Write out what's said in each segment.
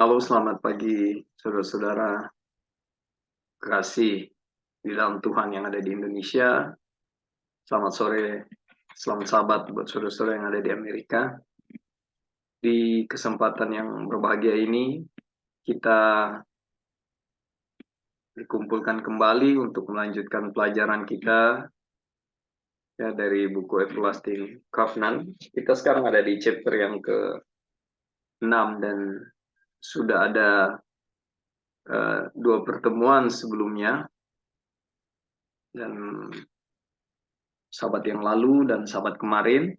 Halo, selamat pagi, saudara-saudara kasih di dalam Tuhan yang ada di Indonesia. Selamat sore, selamat sahabat buat saudara-saudara yang ada di Amerika. Di kesempatan yang berbahagia ini, kita dikumpulkan kembali untuk melanjutkan pelajaran kita ya dari buku Everlasting Covenant. Kita sekarang ada di chapter yang ke-6 dan sudah ada dua pertemuan sebelumnya, dan sahabat yang lalu dan sahabat kemarin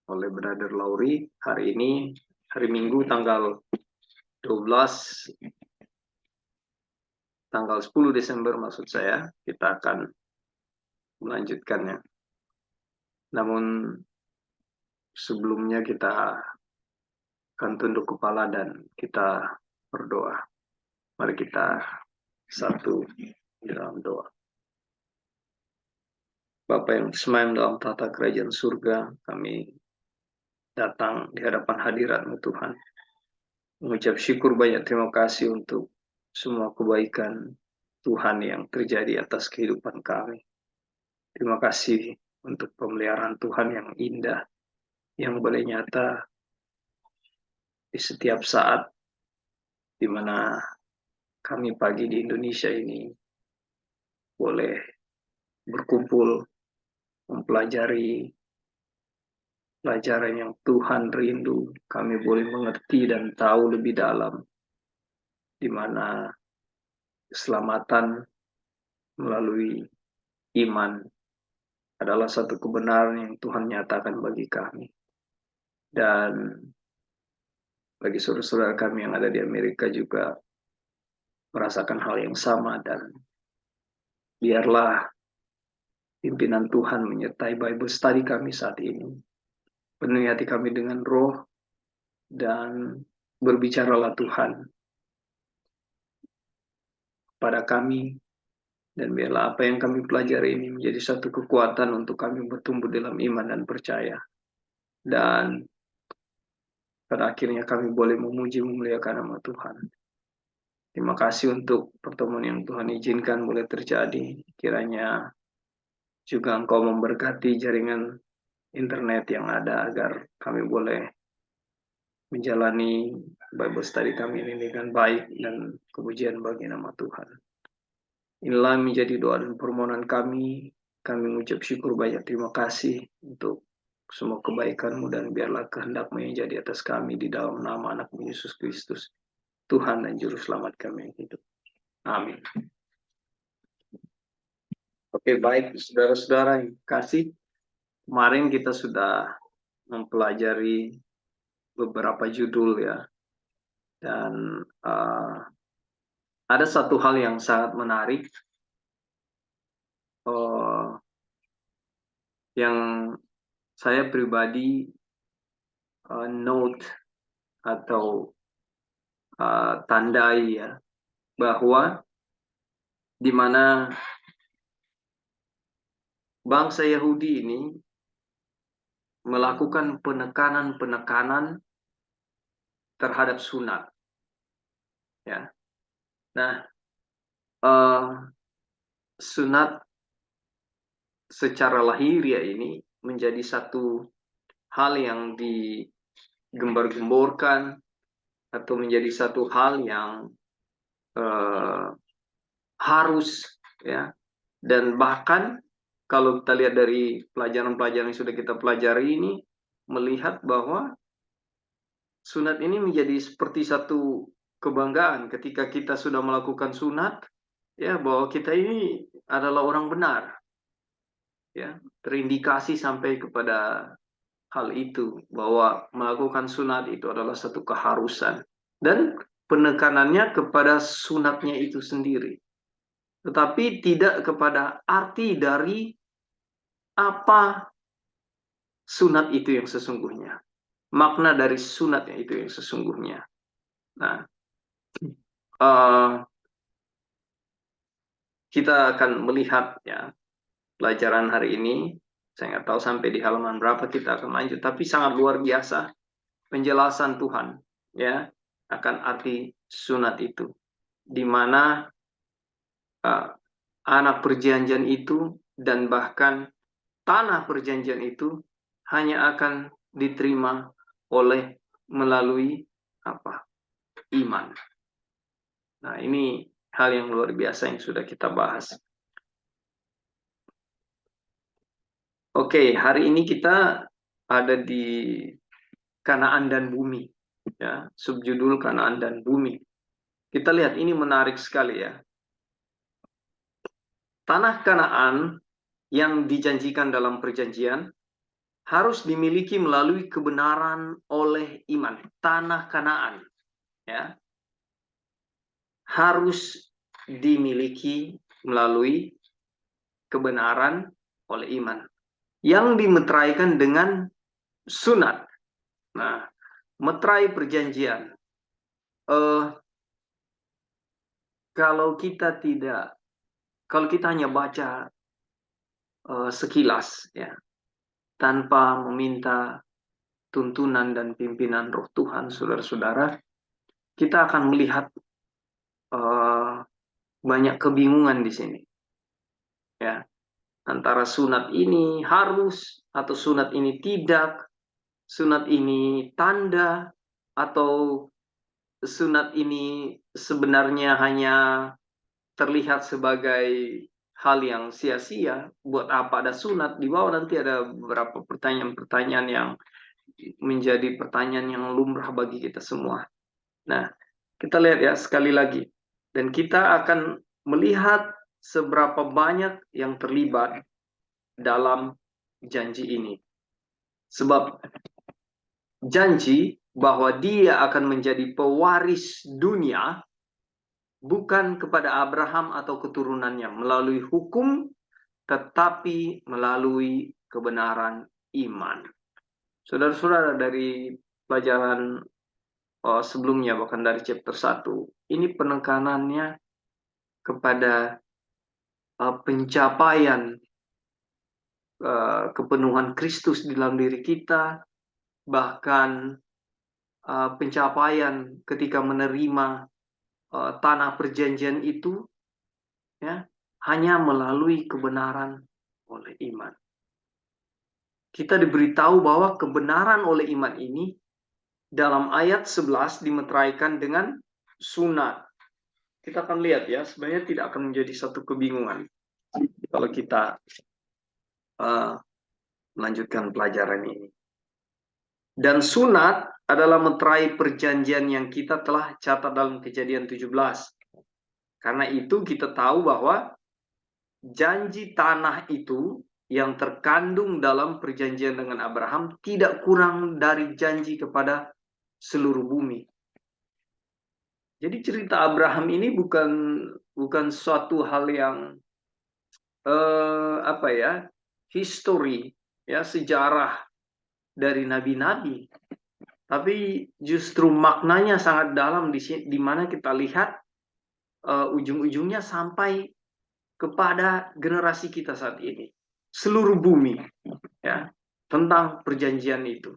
oleh Brother Lauri. Hari ini, hari Minggu tanggal 12, tanggal 10 Desember maksud saya, kita akan melanjutkannya. Namun sebelumnya kita akan tunduk kepala dan kita berdoa. Mari kita satu di dalam doa. Bapa yang semayam dalam tata kerajaan surga, kami datang di hadapan hadirat-Mu Tuhan. Mengucap syukur banyak terima kasih untuk semua kebaikan Tuhan yang terjadi atas kehidupan kami. Terima kasih untuk pemeliharaan Tuhan yang indah, yang boleh nyata di setiap saat di mana kami pagi di Indonesia ini boleh berkumpul, mempelajari pelajaran yang Tuhan rindu. Kami boleh mengerti dan tahu lebih dalam di mana keselamatan melalui iman adalah satu kebenaran yang Tuhan nyatakan bagi kami. Dan bagi saudara-saudara kami yang ada di Amerika juga merasakan hal yang sama, dan biarlah pimpinan Tuhan menyertai Bible study kami saat ini. Penuhi hati kami dengan roh, dan berbicaralah Tuhan pada kami, dan biarlah apa yang kami pelajari ini menjadi satu kekuatan untuk kami bertumbuh dalam iman dan percaya. Dan pada akhirnya kami boleh memuji memuliakan nama Tuhan. Terima kasih untuk pertemuan yang Tuhan izinkan boleh terjadi. Kiranya juga Engkau memberkati jaringan internet yang ada agar kami boleh menjalani Bible study kami ini dengan baik, dan kepujian bagi nama Tuhan. Inilah menjadi doa dan permohonan kami. Kami mengucap syukur banyak terima kasih untuk semua kebaikan-Mu, dan biarlah kehendak-Mu yang jadi atas kami di dalam nama anak-Mu Yesus Kristus, Tuhan dan Juru Selamat kami yang hidup. Amin. Oke, baik saudara-saudara yang kasih. Kemarin kita sudah mempelajari beberapa judul ya, dan ada satu hal yang sangat menarik yang saya pribadi note atau tandai ya, bahwa di mana bangsa Yahudi ini melakukan penekanan terhadap sunat ya. Nah, sunat secara lahiriah ini menjadi satu hal yang digembar-gemborkan, atau menjadi satu hal yang harus ya. Dan bahkan kalau kita lihat dari pelajaran-pelajaran yang sudah kita pelajari ini, melihat bahwa sunat ini menjadi seperti satu kebanggaan ketika kita sudah melakukan sunat ya, bahwa kita ini adalah orang benar ya. Terindikasi sampai kepada hal itu, bahwa melakukan sunat itu adalah satu keharusan, dan penekanannya kepada sunatnya itu sendiri, tetapi tidak kepada arti dari apa sunat itu yang sesungguhnya, makna dari sunatnya itu yang sesungguhnya. Nah, kita akan melihat ya pelajaran hari ini. Saya nggak tahu sampai di halaman berapa kita akan lanjut, tapi sangat luar biasa penjelasan Tuhan ya akan arti sunat itu, di mana anak perjanjian itu dan bahkan tanah perjanjian itu hanya akan diterima oleh melalui apa? Iman. Nah, ini hal yang luar biasa yang sudah kita bahas. Oke, hari ini kita ada di Kanaan dan Bumi, ya, subjudul Kanaan dan Bumi. Kita lihat ini menarik sekali ya. Tanah Kanaan yang dijanjikan dalam perjanjian harus dimiliki melalui kebenaran oleh iman. Tanah Kanaan, ya, harus dimiliki melalui kebenaran oleh iman yang dimeteraikan dengan sunat. Nah, meterai perjanjian. Kalau kita hanya baca sekilas, ya, tanpa meminta tuntunan dan pimpinan Roh Tuhan, saudara-saudara, kita akan melihat banyak kebingungan di sini, ya, antara sunat ini harus atau sunat ini tidak, sunat ini tanda atau sunat ini sebenarnya hanya terlihat sebagai hal yang sia-sia. Buat apa ada sunat? Di bawah nanti ada beberapa pertanyaan-pertanyaan yang menjadi pertanyaan yang lumrah bagi kita semua. Nah, kita lihat ya sekali lagi. Dan kita akan melihat seberapa banyak yang terlibat dalam janji ini. Sebab janji bahwa dia akan menjadi pewaris dunia bukan kepada Abraham atau keturunannya melalui hukum, tetapi melalui kebenaran iman. Saudara-saudara, dari pelajaran sebelumnya, bahkan dari chapter 1, ini penekanannya kepada pencapaian kepenuhan Kristus di dalam diri kita, bahkan pencapaian ketika menerima tanah perjanjian itu, ya, hanya melalui kebenaran oleh iman. Kita diberitahu bahwa kebenaran oleh iman ini dalam ayat 11 dimeteraikan dengan sunat. Kita akan lihat ya, sebenarnya tidak akan menjadi satu kebingungan kalau kita melanjutkan pelajaran ini. Dan sunat adalah meterai perjanjian yang kita telah catat dalam Kejadian 17. Karena itu kita tahu bahwa janji tanah itu yang terkandung dalam perjanjian dengan Abraham tidak kurang dari janji kepada seluruh bumi. Jadi cerita Abraham ini bukan suatu hal yang history, ya, sejarah dari nabi-nabi. Tapi justru maknanya sangat dalam di mana kita lihat ujung-ujungnya sampai kepada generasi kita saat ini, seluruh bumi, ya, tentang perjanjian itu.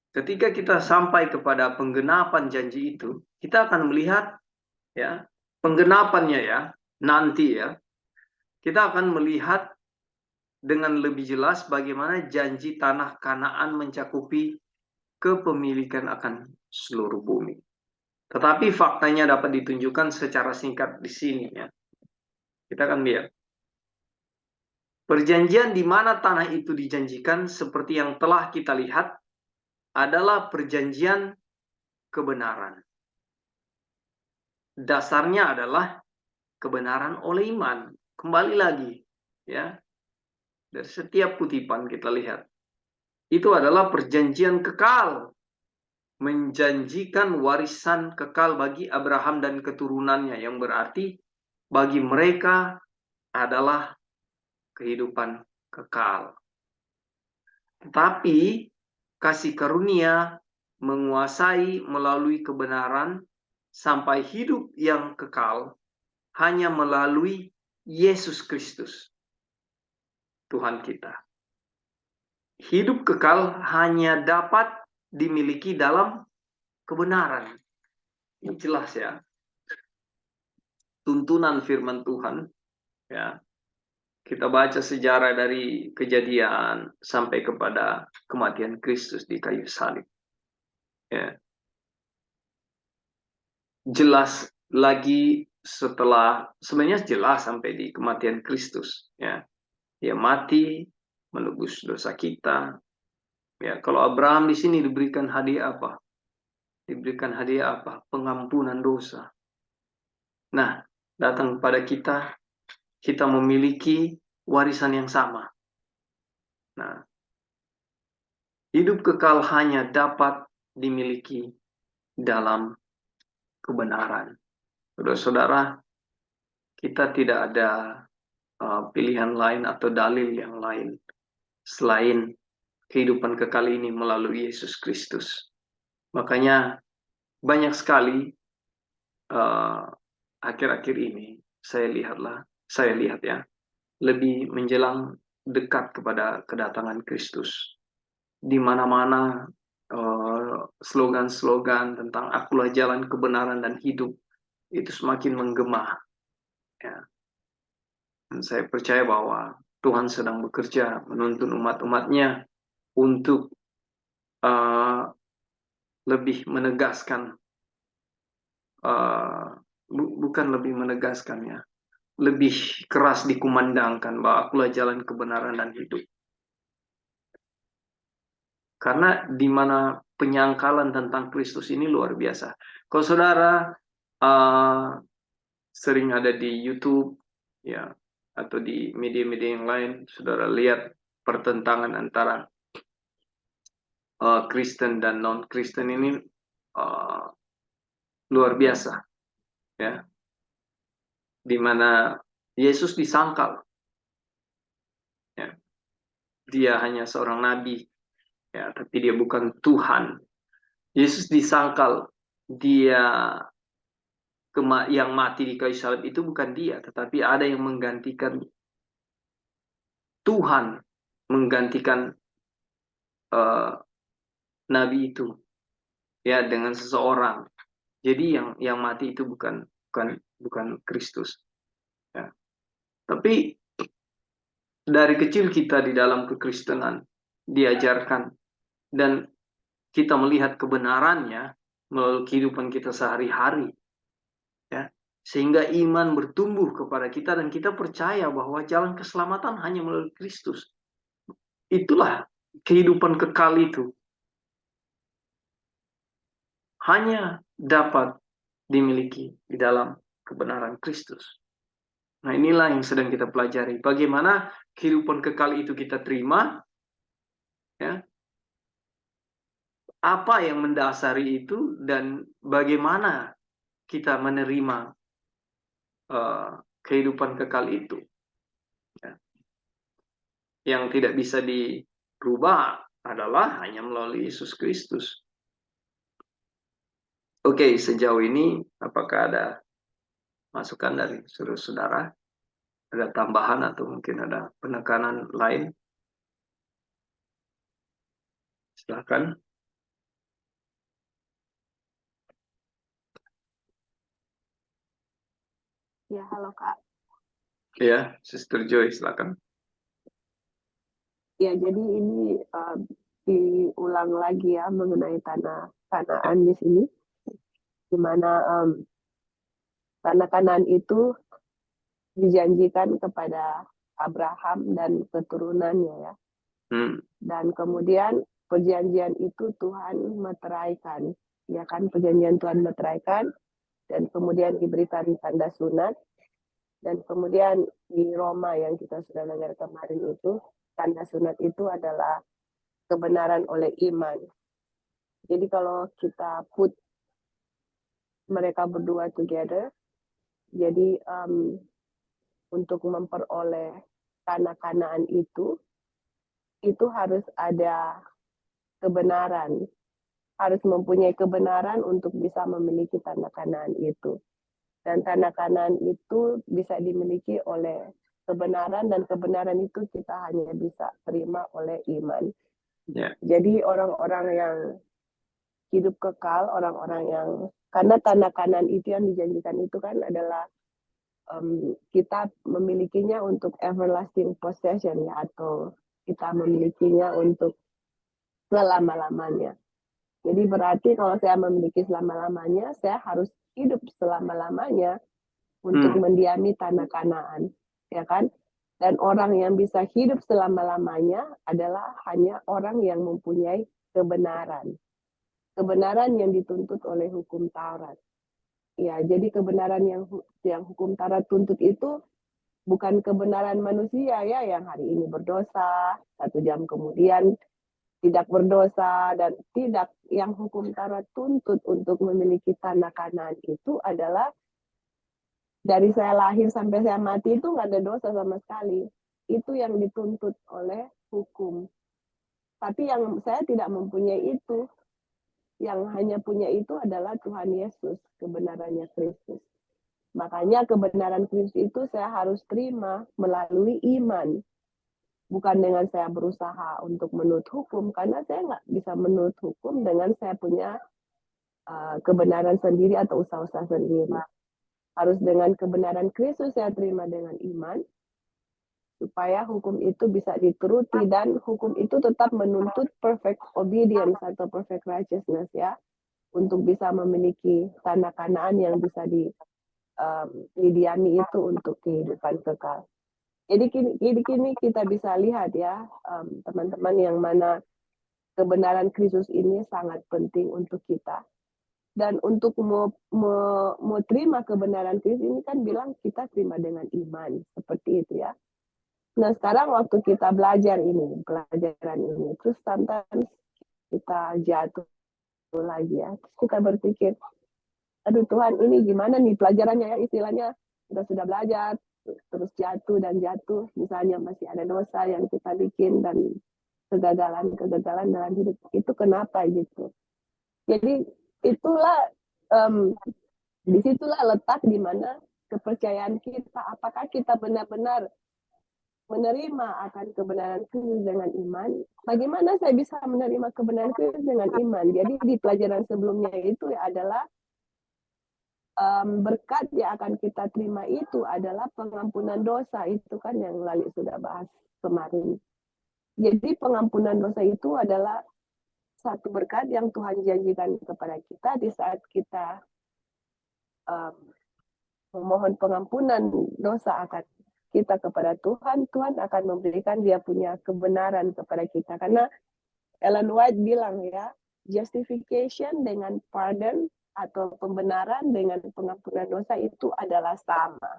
Ketika kita sampai kepada penggenapan janji itu, kita akan melihat, ya, penggenapannya, ya, nanti, ya, kita akan melihat dengan lebih jelas bagaimana janji tanah Kanaan mencakupi kepemilikan akan seluruh bumi. Tetapi faktanya dapat ditunjukkan secara singkat di sini, ya. Kita akan lihat. Perjanjian di mana tanah itu dijanjikan seperti yang telah kita lihat adalah perjanjian kebenaran. Dasarnya adalah kebenaran oleh iman. Kembali lagi, ya. Dari setiap kutipan kita lihat. Itu adalah perjanjian kekal. Menjanjikan warisan kekal bagi Abraham dan keturunannya, yang berarti bagi mereka adalah kehidupan kekal. Tetapi kasih karunia menguasai melalui kebenaran sampai hidup yang kekal hanya melalui Yesus Kristus, Tuhan kita. Hidup kekal hanya dapat dimiliki dalam kebenaran. Ini jelas ya. Tuntunan firman Tuhan, ya. Kita baca sejarah dari kejadian sampai kepada kematian Kristus di kayu salib. Ya. Jelas lagi sebenarnya jelas sampai di kematian Kristus. Ya. Dia mati menebus dosa kita. Ya, kalau Abraham di sini diberikan hadiah apa? Diberikan hadiah apa? Pengampunan dosa. Nah, datang kepada kita, kita memiliki warisan yang sama. Nah, hidup kekal hanya dapat dimiliki dalam kebenaran. Saudara-saudara, kita tidak ada pilihan lain atau dalil yang lain selain kehidupan kekal ini melalui Yesus Kristus. Makanya banyak sekali akhir-akhir ini saya lihat ya, lebih menjelang dekat kepada kedatangan Kristus. Di mana-mana slogan-slogan tentang akulah jalan kebenaran dan hidup itu semakin menggema. Ya. Dan saya percaya bahwa Tuhan sedang bekerja menuntun umat-umatnya untuk lebih menegaskan, bukan lebih menegaskan ya, lebih keras dikumandangkan bahwa akulah jalan kebenaran dan hidup. Karena di mana penyangkalan tentang Kristus ini luar biasa. Kalau saudara sering ada di YouTube ya atau di media-media yang lain, saudara lihat pertentangan antara Kristen dan non-Kristen ini luar biasa ya, di mana Yesus disangkal ya, dia hanya seorang nabi ya, tapi dia bukan Tuhan. Yesus disangkal dia yang mati di kayu salib itu bukan dia, tetapi ada yang menggantikan Tuhan, menggantikan nabi itu ya dengan seseorang. Jadi yang mati itu bukan Kristus. Ya. Tapi dari kecil kita di dalam kekristenan diajarkan dan kita melihat kebenarannya melalui kehidupan kita sehari-hari. Ya. Sehingga iman bertumbuh kepada kita dan kita percaya bahwa jalan keselamatan hanya melalui Kristus. Itulah kehidupan kekal itu. Hanya dapat dimiliki di dalam kebenaran Kristus. Nah, inilah yang sedang kita pelajari. Bagaimana kehidupan kekal itu kita terima, ya. Apa yang mendasari itu dan bagaimana kita menerima kehidupan kekal itu. Ya. Yang tidak bisa dirubah adalah hanya melalui Yesus Kristus. Oke, sejauh ini apakah ada masukan dari saudara-saudara? Ada tambahan atau mungkin ada penekanan lain? Silakan. Ya, halo Kak. Ya, Sister Joy, silakan. Ya, jadi ini diulang lagi ya mengenai tanah Kanaan di sini, di mana tanah Kanaan itu dijanjikan kepada Abraham dan keturunannya ya. Dan kemudian perjanjian itu Tuhan meteraikan, ya kan, perjanjian Tuhan meteraikan dan kemudian diberikan tanda sunat. Dan kemudian di Roma yang kita sudah dengar kemarin itu, tanda sunat itu adalah kebenaran oleh iman. Jadi kalau kita put mereka berdua together, jadi untuk memperoleh tanah Kanaan itu harus ada kebenaran, harus mempunyai kebenaran untuk bisa memiliki tanah Kanaan itu. Dan tanah Kanaan itu bisa dimiliki oleh kebenaran, dan kebenaran itu kita hanya bisa terima oleh iman. Yeah. Jadi orang-orang yang hidup kekal, orang-orang yang, karena tanah Kanaan itu yang dijanjikan itu kan adalah kita memilikinya untuk everlasting possession ya, atau kita memilikinya untuk selama-lamanya. Jadi berarti kalau saya memiliki selama-lamanya, saya harus hidup selama-lamanya untuk mendiami tanah Kanaan, ya kan? Dan orang yang bisa hidup selama-lamanya adalah hanya orang yang mempunyai kebenaran. Kebenaran yang dituntut oleh hukum Taurat. Ya, jadi kebenaran yang hukum Taurat tuntut itu bukan kebenaran manusia ya, yang hari ini berdosa, 1 jam kemudian tidak berdosa, dan tidak. Yang hukum Taurat tuntut untuk memiliki tanah Kanaan itu adalah dari saya lahir sampai saya mati itu nggak ada dosa sama sekali. Itu yang dituntut oleh hukum. Tapi yang saya tidak mempunyai itu. Yang hanya punya itu adalah Tuhan Yesus, kebenarannya Kristus. Makanya kebenaran Kristus itu saya harus terima melalui iman. Bukan dengan saya berusaha untuk menurut hukum, karena saya nggak bisa menurut hukum dengan saya punya kebenaran sendiri atau usaha-usaha sendiri. Harus dengan kebenaran Kristus saya terima dengan iman, supaya hukum itu bisa dituruti, dan hukum itu tetap menuntut perfect obedience atau perfect righteousness ya, untuk bisa memiliki tanah Kanaan yang bisa didiami itu untuk kehidupan kekal. Jadi kini kita bisa lihat ya, teman-teman, yang mana kebenaran Kristus ini sangat penting untuk kita. Dan untuk mau terima kebenaran Kristus ini kan bilang kita terima dengan iman, seperti itu ya. Nah sekarang waktu kita belajar pelajaran ini, terus sometimes kita jatuh lagi ya, terus kita berpikir, aduh Tuhan, ini gimana nih pelajarannya ya, istilahnya kita sudah belajar, terus jatuh dan jatuh, misalnya masih ada dosa yang kita bikin dan kegagalan dalam hidup, itu kenapa gitu. Jadi itulah, disitulah letak di mana kepercayaan kita, apakah kita benar-benar menerima akan kebenaran Kristus dengan iman. Bagaimana saya bisa menerima kebenaran Kristus dengan iman? Jadi di pelajaran sebelumnya itu adalah berkat yang akan kita terima itu adalah pengampunan dosa, itu kan yang Lali sudah bahas kemarin. Jadi pengampunan dosa itu adalah satu berkat yang Tuhan janjikan kepada kita di saat kita memohon pengampunan dosa akan kita kepada Tuhan. Tuhan akan memberikan dia punya kebenaran kepada kita. Karena Ellen White bilang ya, justification dengan pardon atau pembenaran dengan pengampunan dosa itu adalah sama.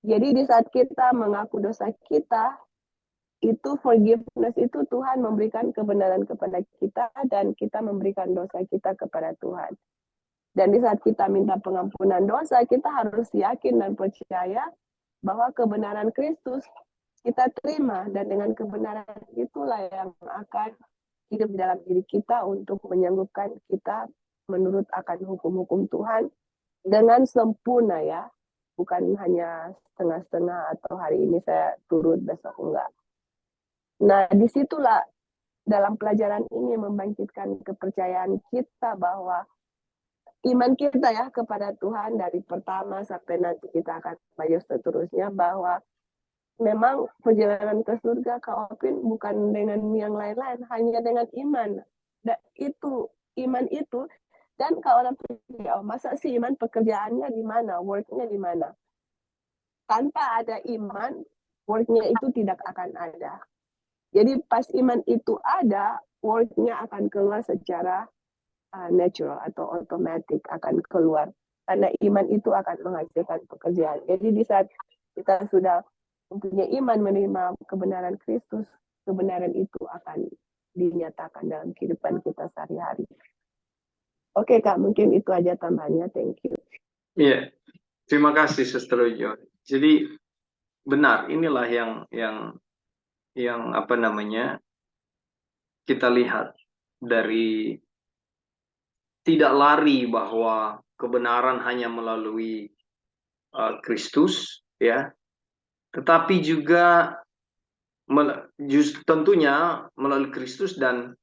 Jadi di saat kita mengaku dosa kita, itu forgiveness itu Tuhan memberikan kebenaran kepada kita, dan kita memberikan dosa kita kepada Tuhan. Dan di saat kita minta pengampunan dosa, kita harus yakin dan percaya bahwa kebenaran Kristus kita terima, dan dengan kebenaran itulah yang akan hidup di dalam diri kita untuk menyanggupkan kita menurut akan hukum-hukum Tuhan dengan sempurna ya, bukan hanya setengah-setengah atau hari ini saya turut besok enggak. Nah disitulah dalam pelajaran ini membangkitkan kepercayaan kita bahwa iman kita ya kepada Tuhan dari pertama sampai nanti kita akan belajar seterusnya, bahwa memang perjalanan ke surga Kak Opin bukan dengan yang lain-lain, hanya dengan iman. Itu iman itu. Dan kalau orang pikir, oh, masa sih iman pekerjaannya di mana, worknya di mana? Tanpa ada iman, worknya itu tidak akan ada. Jadi pas iman itu ada, worknya akan keluar secara natural atau otomatis akan keluar. Karena iman itu akan menghasilkan pekerjaan. Jadi di saat kita sudah mempunyai iman menerima kebenaran Kristus, kebenaran itu akan dinyatakan dalam kehidupan kita sehari-hari. Oke Kak, mungkin itu aja tambahannya. Thank you. Iya, terima kasih Sister Jo. Jadi benar, inilah yang apa namanya kita lihat dari tidak lari bahwa kebenaran hanya melalui Kristus, ya, tetapi juga tentunya melalui Kristus dan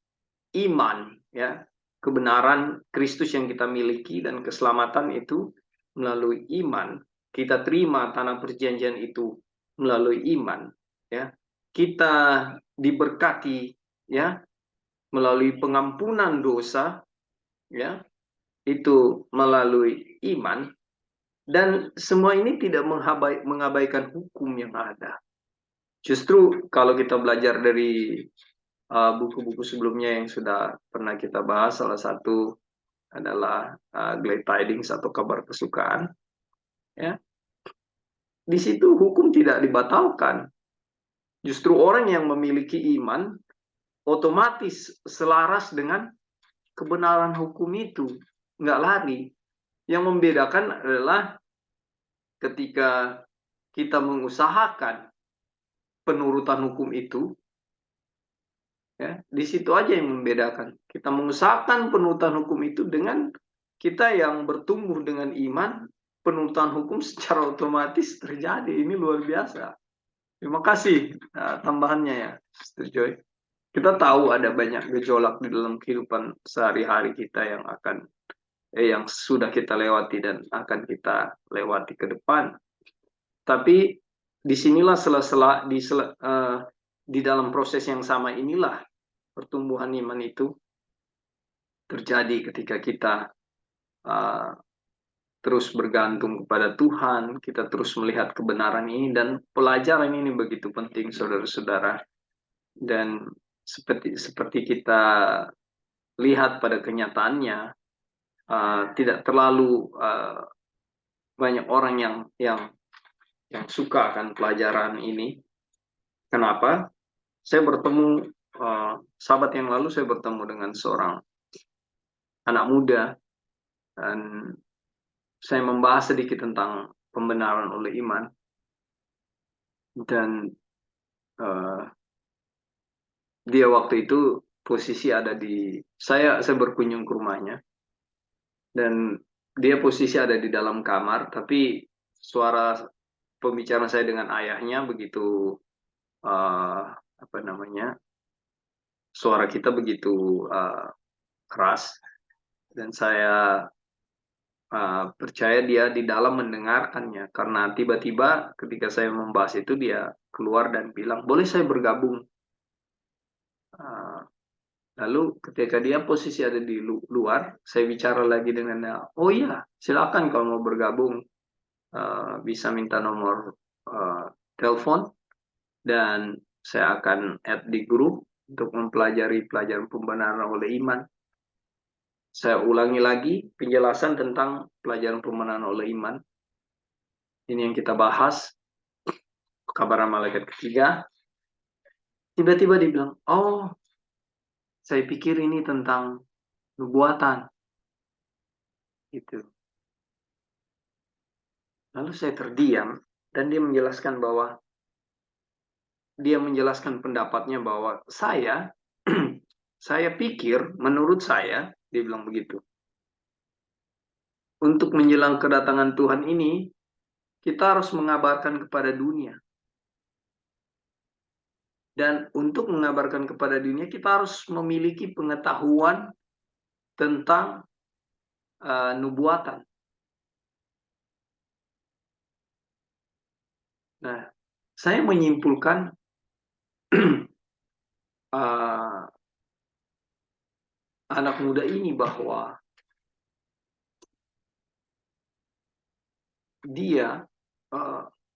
iman, ya. kebenaran Kristus yang kita miliki dan keselamatan itu melalui iman. Kita terima tanah perjanjian itu melalui iman, ya. Kita diberkati, ya, melalui pengampunan dosa, ya, itu melalui iman. Dan semua ini tidak mengabaikan hukum yang ada. Justru kalau kita belajar dari buku-buku sebelumnya yang sudah pernah kita bahas, salah satu adalah Glad Tidings atau kabar kesukaan, ya. Di situ hukum tidak dibatalkan. Justru orang yang memiliki iman otomatis selaras dengan kebenaran hukum itu, nggak lari. Yang membedakan adalah ketika kita mengusahakan penurutan hukum itu, ya, di situ aja yang membedakan. Kita mengusahakan penurutan hukum itu dengan kita yang bertumbuh dengan iman, penurutan hukum secara otomatis terjadi. Ini luar biasa. Terima kasih tambahannya ya, Sister Joy. Kita tahu ada banyak gejolak di dalam kehidupan sehari-hari kita yang sudah kita lewati dan akan kita lewati ke depan. Tapi disinilah di dalam proses yang sama inilah pertumbuhan iman itu terjadi ketika kita terus bergantung kepada Tuhan, kita terus melihat kebenaran ini, dan pelajaran ini begitu penting, saudara-saudara. Dan seperti kita lihat pada kenyataannya, tidak terlalu banyak orang yang suka akan pelajaran ini. Kenapa? Saya bertemu sahabat yang lalu, saya bertemu dengan seorang anak muda, dan saya membahas sedikit tentang pembenaran oleh iman. Dan dia waktu itu posisi ada di saya berkunjung ke rumahnya, dan dia posisi ada di dalam kamar, tapi suara pembicaraan saya dengan ayahnya begitu suara kita begitu keras, dan saya percaya dia di dalam mendengarkannya, karena tiba-tiba ketika saya membahas itu dia keluar dan bilang, boleh saya bergabung. Lalu ketika dia posisi ada di luar, saya bicara lagi dengannya, oh iya silakan kalau mau bergabung, bisa minta nomor telepon dan saya akan add di grup untuk mempelajari pelajaran pembenaran oleh iman. Saya ulangi lagi penjelasan tentang pelajaran pembenaran oleh iman. Ini yang kita bahas, kabar malaikat ketiga. Tiba-tiba dia bilang, oh saya pikir ini tentang nubuatan. Gitu. Lalu saya terdiam dan dia menjelaskan pendapatnya bahwa saya pikir, menurut saya, dia bilang begitu. Untuk menjelang kedatangan Tuhan ini, kita harus mengabarkan kepada dunia. Dan untuk mengabarkan kepada dunia, kita harus memiliki pengetahuan tentang nubuatan. Nah, saya menyimpulkan anak muda ini bahwa dia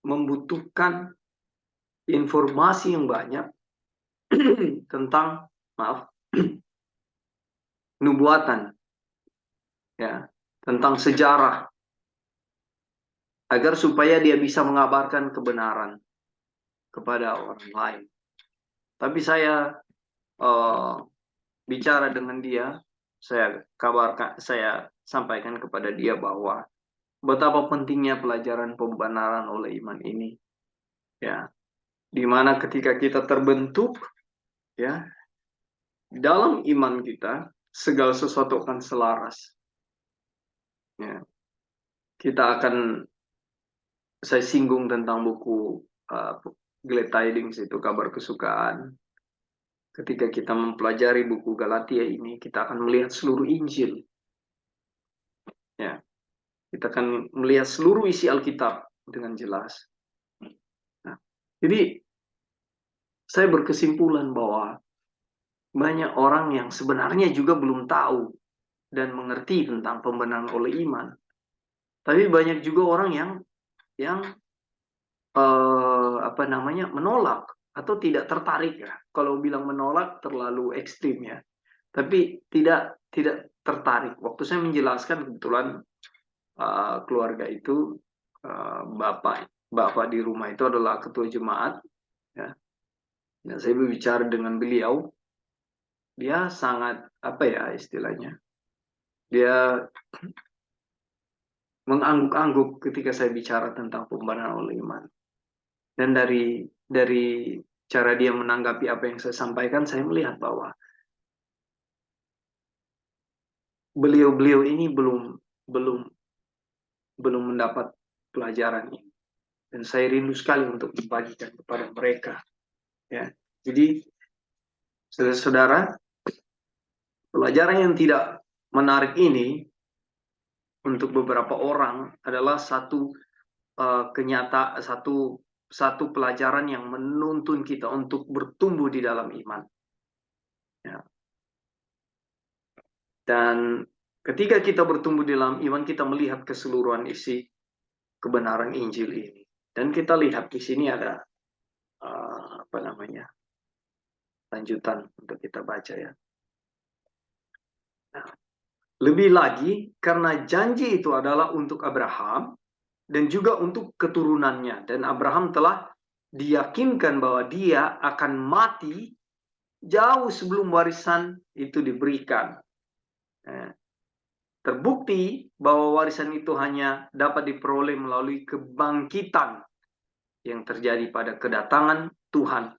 membutuhkan informasi yang banyak tentang nubuatan, ya, tentang sejarah, agar supaya dia bisa mengabarkan kebenaran kepada orang lain. Tapi saya bicara dengan dia, saya sampaikan kepada dia bahwa betapa pentingnya pelajaran pembenaran oleh iman ini, ya, dimana ketika kita terbentuk, ya, dalam iman kita, segala sesuatu akan selaras. Ya. Saya singgung tentang buku Glad Tidings, itu kabar kesukaan. ketika kita mempelajari buku Galatia ini, kita akan melihat seluruh Injil. Ya, kita akan melihat seluruh isi Alkitab dengan jelas. Nah, jadi saya berkesimpulan bahwa banyak orang yang sebenarnya juga belum tahu dan mengerti tentang pembenaran oleh iman. Tapi banyak juga orang yang menolak atau tidak tertarik ya. Kalau bilang menolak terlalu ekstrim ya. Tapi tidak tertarik. Waktu saya menjelaskan kebetulan keluarga itu bapak di rumah itu adalah ketua jemaat ya. Nah, saya berbicara dengan beliau, dia sangat istilahnya, dia mengangguk-angguk ketika saya bicara tentang pembenaran oleh iman. Dan dari cara dia menanggapi apa yang saya sampaikan, saya melihat bahwa beliau ini belum mendapat pelajaran ini. Dan saya rindu sekali untuk membagikan kepada mereka. Ya, jadi saudara-saudara, pelajaran yang tidak menarik ini untuk beberapa orang adalah satu pelajaran yang menuntun kita untuk bertumbuh di dalam iman. Ya. Dan ketika kita bertumbuh di dalam iman, kita melihat keseluruhan isi kebenaran Injil ini. Dan kita lihat di sini ada lanjutan untuk kita baca ya. Nah, lebih lagi karena janji itu adalah untuk Abraham dan juga untuk keturunannya. Dan Abraham telah diyakinkan bahwa dia akan mati jauh sebelum warisan itu diberikan. Terbukti bahwa warisan itu hanya dapat diperoleh melalui kebangkitan yang terjadi pada kedatangan Tuhan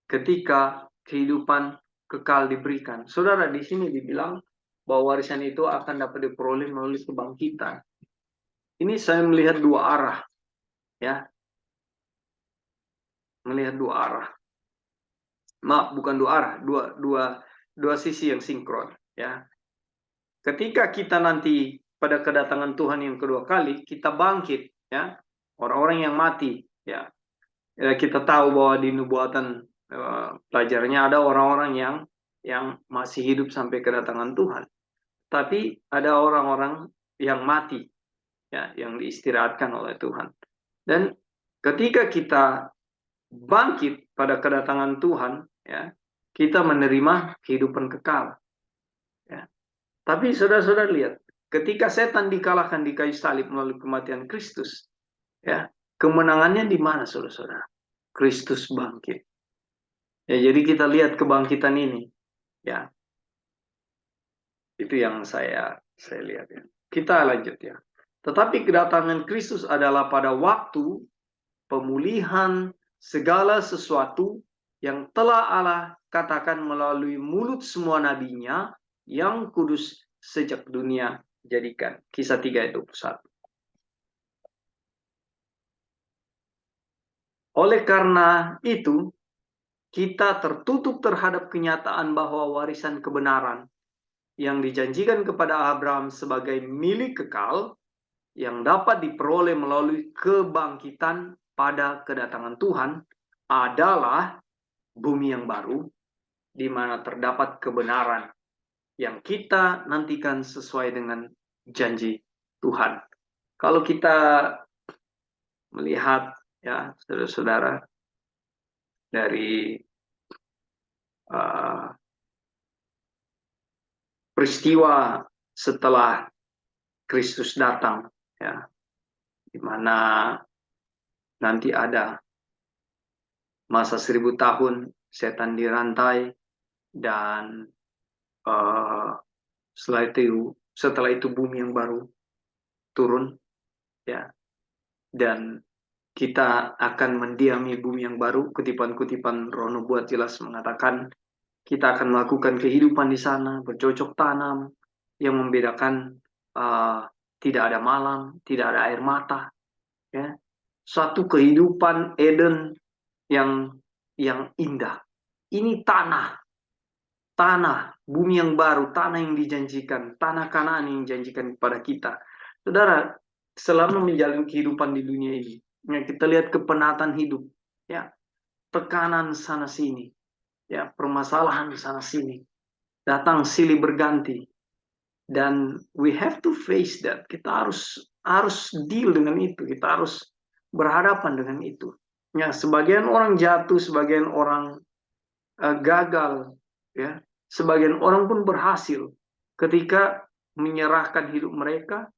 ketika kehidupan kekal diberikan. Saudara, di sini dibilang bahwa warisan itu akan dapat diperoleh melalui kebangkitan. Ini saya melihat dua arah, ya. Melihat dua arah. Maaf, bukan dua arah, dua sisi yang sinkron, ya. Ketika kita nanti pada kedatangan Tuhan yang kedua kali, kita bangkit, ya. Orang-orang yang mati, ya. Kita tahu bahwa di nubuatan pelajarannya ada orang-orang yang masih hidup sampai kedatangan Tuhan. Tapi ada orang-orang yang mati, ya, yang diistirahatkan oleh Tuhan. Dan ketika kita bangkit pada kedatangan Tuhan, ya, kita menerima kehidupan kekal. Ya. Tapi saudara-saudara lihat, ketika setan dikalahkan di kayu salib melalui kematian Kristus, ya, kemenangannya di mana, saudara-saudara? Kristus bangkit. Ya, jadi kita lihat kebangkitan ini, ya. Itu yang saya lihat ya. Kita lanjut ya. Tetapi kedatangan Kristus adalah pada waktu pemulihan segala sesuatu yang telah Allah katakan melalui mulut semua nabinya yang kudus sejak dunia jadikan. Kisah 3 ayat 21. Oleh karena itu, kita tertutup terhadap kenyataan bahwa warisan kebenaran yang dijanjikan kepada Abraham sebagai milik kekal yang dapat diperoleh melalui kebangkitan pada kedatangan Tuhan adalah bumi yang baru di mana terdapat kebenaran yang kita nantikan sesuai dengan janji Tuhan. Kalau kita melihat ya saudara-saudara dari peristiwa setelah Kristus datang, ya, di mana nanti ada masa 1000 tahun setan dirantai dan setelah itu bumi yang baru turun, ya, dan kita akan mendiami bumi yang baru. Kutipan-kutipan Roh Nubuat jelas mengatakan kita akan melakukan kehidupan di sana, bercocok tanam yang membedakan tidak ada malam, tidak ada air mata, ya. Suatu kehidupan Eden yang indah. Ini tanah tanah, bumi yang baru, tanah yang dijanjikan, tanah Kanaan yang dijanjikan kepada kita. Saudara, selama menjalani kehidupan di dunia ini, ya, kita lihat kepenatan hidup, ya, tekanan sana sini, ya, permasalahan sana sini, datang silih berganti, dan we have to face that. Kita harus deal dengan itu, kita harus berhadapan dengan itu. Ya, sebagian orang jatuh, sebagian orang gagal, ya, sebagian orang pun berhasil ketika menyerahkan hidup mereka,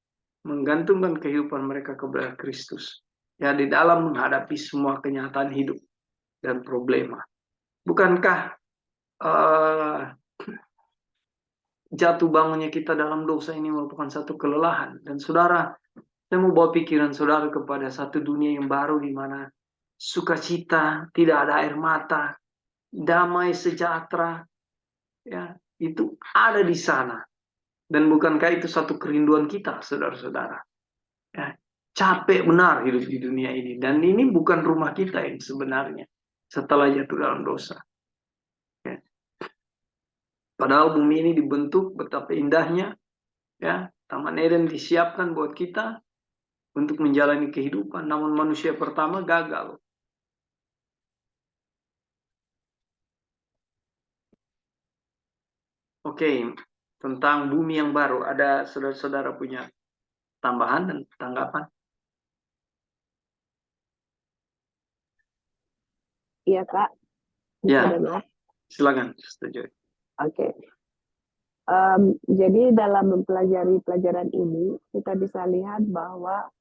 menggantungkan kehidupan mereka kepada Kristus, ya, di dalam menghadapi semua kenyataan hidup dan problema. Bukankah jatuh bangunnya kita dalam dosa ini merupakan satu kelelahan? Dan saudara, saya mau bawa pikiran saudara kepada satu dunia yang baru, di mana sukacita, tidak ada air mata, damai sejahtera, ya, itu ada di sana. Dan bukankah itu satu kerinduan kita, saudara-saudara? Ya, capek benar hidup di dunia ini, dan ini bukan rumah kita yang sebenarnya setelah jatuh dalam dosa. Ya. Padahal bumi ini dibentuk betapa indahnya, ya, Taman Eden disiapkan buat kita untuk menjalani kehidupan, namun manusia pertama gagal. Oke, tentang bumi yang baru, ada saudara-saudara punya tambahan dan tanggapan? Iya, Kak. Ya, Bisa dengar? silakan. Setuju. Oke. Jadi dalam mempelajari pelajaran ini, kita bisa lihat bahwa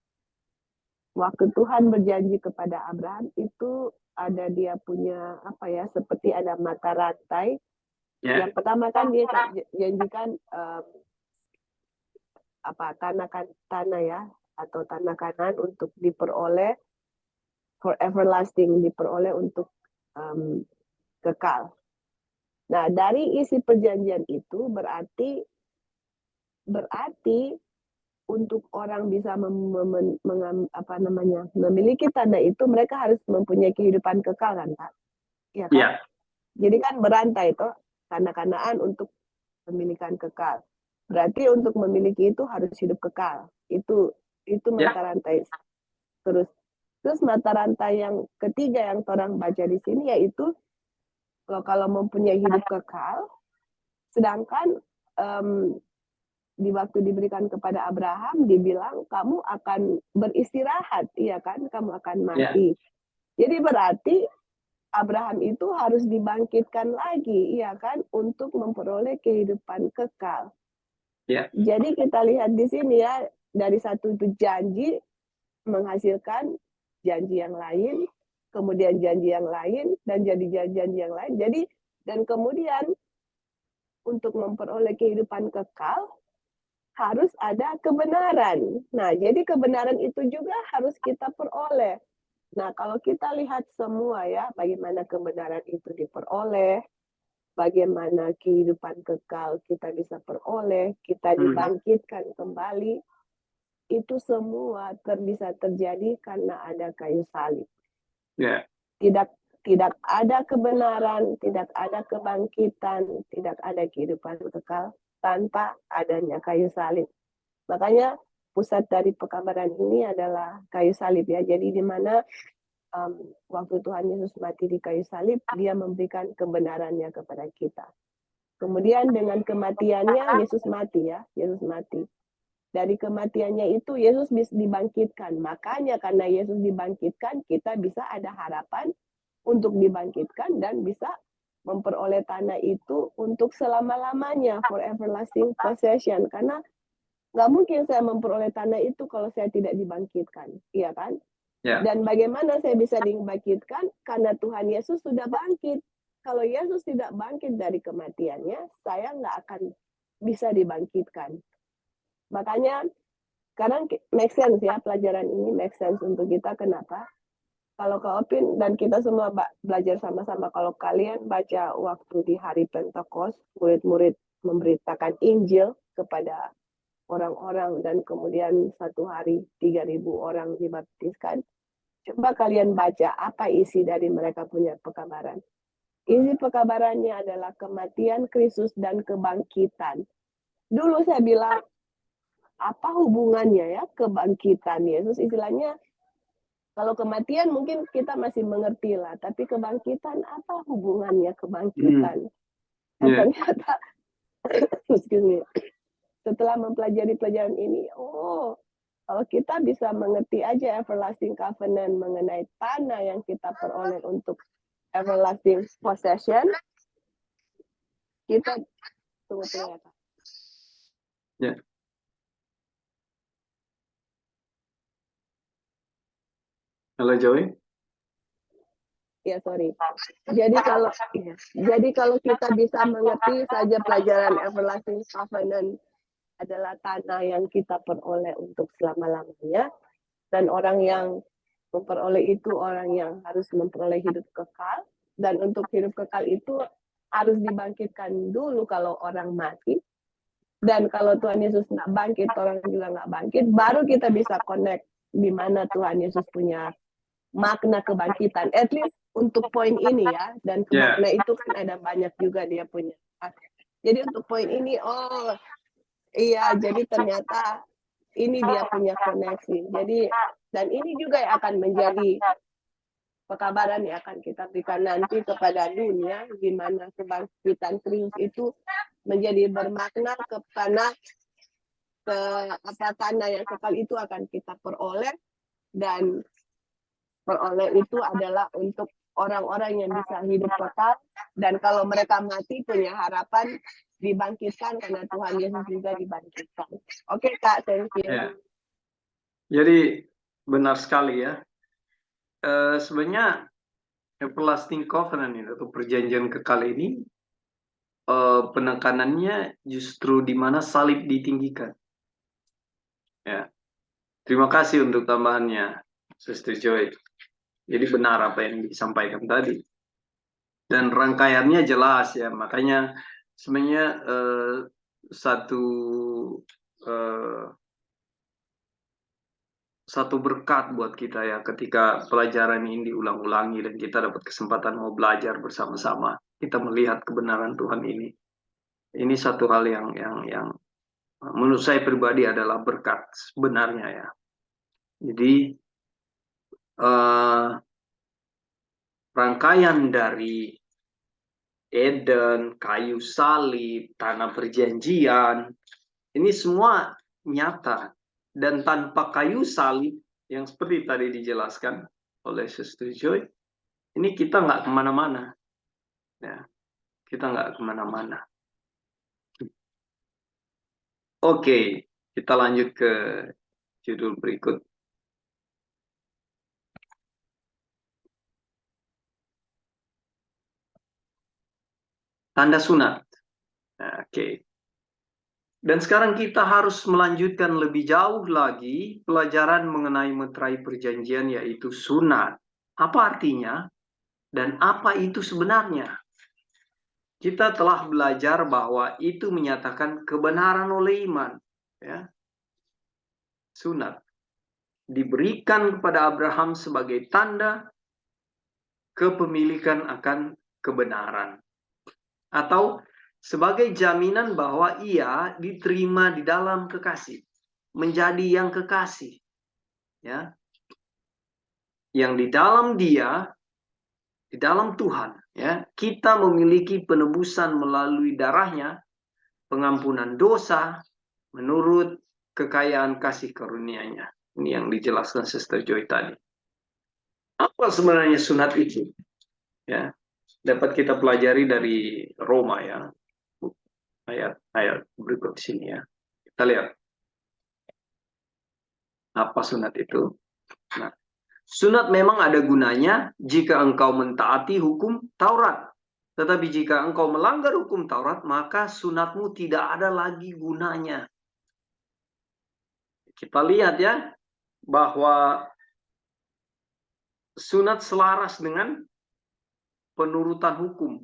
waktu Tuhan berjanji kepada Abraham itu ada dia punya apa ya, seperti ada mata rantai. Ya, Yang pertama kan dia janjikan tanah ya, atau tanah Kanaan untuk diperoleh for everlasting, diperoleh untuk kekal. Nah, dari isi perjanjian itu berarti untuk orang bisa memiliki tanah itu, mereka harus mempunyai kehidupan kekal, kan, Pak? Iya kan? ya, Jadi kan berantai itu tanah Kanaan untuk pemilikan kekal. Berarti untuk memiliki itu harus hidup kekal. Itu mata rantai. Terus mata rantai yang ketiga yang orang baca di sini yaitu kalau mempunyai hidup kekal, sedangkan di waktu diberikan kepada Abraham dibilang kamu akan beristirahat, iya kan? Kamu akan mati. Jadi berarti Abraham itu harus dibangkitkan lagi, iya kan? Untuk memperoleh kehidupan kekal. Jadi kita lihat di sini ya, dari satu itu janji menghasilkan janji yang lain, kemudian janji yang lain, dan jadi janji yang lain. Jadi dan kemudian untuk memperoleh kehidupan kekal harus ada kebenaran. Nah, jadi kebenaran itu juga harus kita peroleh. Nah, kalau kita lihat semua ya, bagaimana kebenaran itu diperoleh, bagaimana kehidupan kekal kita bisa peroleh, kita dibangkitkan kembali, itu semua bisa terjadi karena ada kayu salib. Tidak ada kebenaran, tidak ada kebangkitan, tidak ada kehidupan kekal tanpa adanya kayu salib. Makanya pusat dari pekabaran ini adalah kayu salib ya. Jadi di mana waktu Tuhan Yesus mati di kayu salib, dia memberikan kebenarannya kepada kita. Kemudian dengan kematiannya Yesus mati ya, Yesus mati. Dari kematiannya itu Yesus bisa dibangkitkan. Makanya karena Yesus dibangkitkan, kita bisa ada harapan untuk dibangkitkan dan bisa memperoleh tanah itu untuk selama-lamanya, for everlasting possession. Karena nggak mungkin saya memperoleh tanah itu kalau saya tidak dibangkitkan, iya kan? Dan bagaimana saya bisa dibangkitkan? Karena Tuhan Yesus sudah bangkit. Kalau Yesus tidak bangkit dari kematiannya, saya nggak akan bisa dibangkitkan. Makanya sekarang make sense ya, pelajaran ini make sense untuk kita. Kenapa? Kalau Kak Opin dan kita semua belajar sama-sama, kalau kalian baca waktu di hari Pentekost, murid-murid memberitakan Injil kepada orang-orang dan kemudian satu hari 3.000 orang dibaptiskan. Coba kalian baca apa isi dari mereka punya pekabaran. isi pekabarannya adalah kematian Kristus dan kebangkitan. Dulu saya bilang, apa hubungannya ya kebangkitan Yesus? Istilahnya, kalau kematian mungkin kita masih mengerti lah, tapi kebangkitan, apa hubungannya kebangkitan? Dan ternyata, excuse me, setelah mempelajari pelajaran ini, oh, kalau kita bisa mengerti aja everlasting covenant mengenai tanah yang kita peroleh untuk everlasting possession, kita tunggu ya Kak. Ya. Halo Joey. Ya sorry. Jadi kalau kita bisa mengerti saja pelajaran everlasting covenant adalah tanah yang kita peroleh untuk selama-lamanya, dan orang yang memperoleh itu orang yang harus memperoleh hidup kekal, dan untuk hidup kekal itu harus dibangkitkan dulu kalau orang mati, dan kalau Tuhan Yesus nggak bangkit, orang juga nggak bangkit, baru kita bisa connect di mana Tuhan Yesus punya makna kebangkitan, at least untuk poin ini ya, dan makna itu kan ada banyak juga dia punya. Jadi untuk poin ini, oh iya, jadi ternyata ini dia punya koneksi. Jadi, dan ini juga yang akan menjadi pekabaran yang akan kita berikan nanti kepada dunia, gimana kebangkitan Kristus itu menjadi bermakna karena tanah yang kekal itu akan kita peroleh, dan peroleh itu adalah untuk orang-orang yang bisa hidup kekal, dan kalau mereka mati punya harapan dibangkitkan karena Tuhan Yesus juga dibangkitkan. Oke Kak, thank you. Ya. Jadi benar sekali ya. Sebenarnya everlasting covenant ini atau perjanjian kekal ini penekanannya justru di mana salib ditinggikan. Ya. Terima kasih untuk tambahannya, Sister Joy. Jadi benar apa yang disampaikan tadi. Dan rangkaiannya jelas ya, makanya sebenarnya satu berkat buat kita ya ketika pelajaran ini diulang-ulangi dan kita dapat kesempatan mau belajar bersama-sama. Kita melihat kebenaran Tuhan ini. Ini satu hal yang menurut saya pribadi adalah berkat sebenarnya ya. Jadi rangkaian dari Eden, kayu salib, tanah perjanjian, ini semua nyata. Dan tanpa kayu salib, yang seperti tadi dijelaskan oleh Sister Joy, ini kita nggak kemana-mana. Ya, kita nggak kemana-mana. Oke, kita lanjut ke judul berikut. Tanda sunat. Oke. Dan sekarang kita harus melanjutkan lebih jauh lagi pelajaran mengenai meterai perjanjian, yaitu sunat. Apa artinya? Dan apa itu sebenarnya? Kita telah belajar bahwa itu menyatakan kebenaran oleh iman. Ya. Sunat diberikan kepada Abraham sebagai tanda kepemilikan akan kebenaran. Atau sebagai jaminan bahwa ia diterima di dalam kekasih, menjadi yang kekasih, ya, yang di dalam Dia, di dalam Tuhan, ya, kita memiliki penebusan melalui darahnya, pengampunan dosa menurut kekayaan kasih karunia-Nya. Ini yang dijelaskan Sister Joy tadi. Apa sebenarnya sunat itu? Ya, dapat kita pelajari dari Roma ya. Ayat berikut di sini ya. Kita lihat apa sunat itu. Nah, sunat memang ada gunanya jika engkau mentaati hukum Taurat. Tetapi jika engkau melanggar hukum Taurat, maka sunatmu tidak ada lagi gunanya. Kita lihat ya, bahwa sunat selaras dengan penurutan hukum.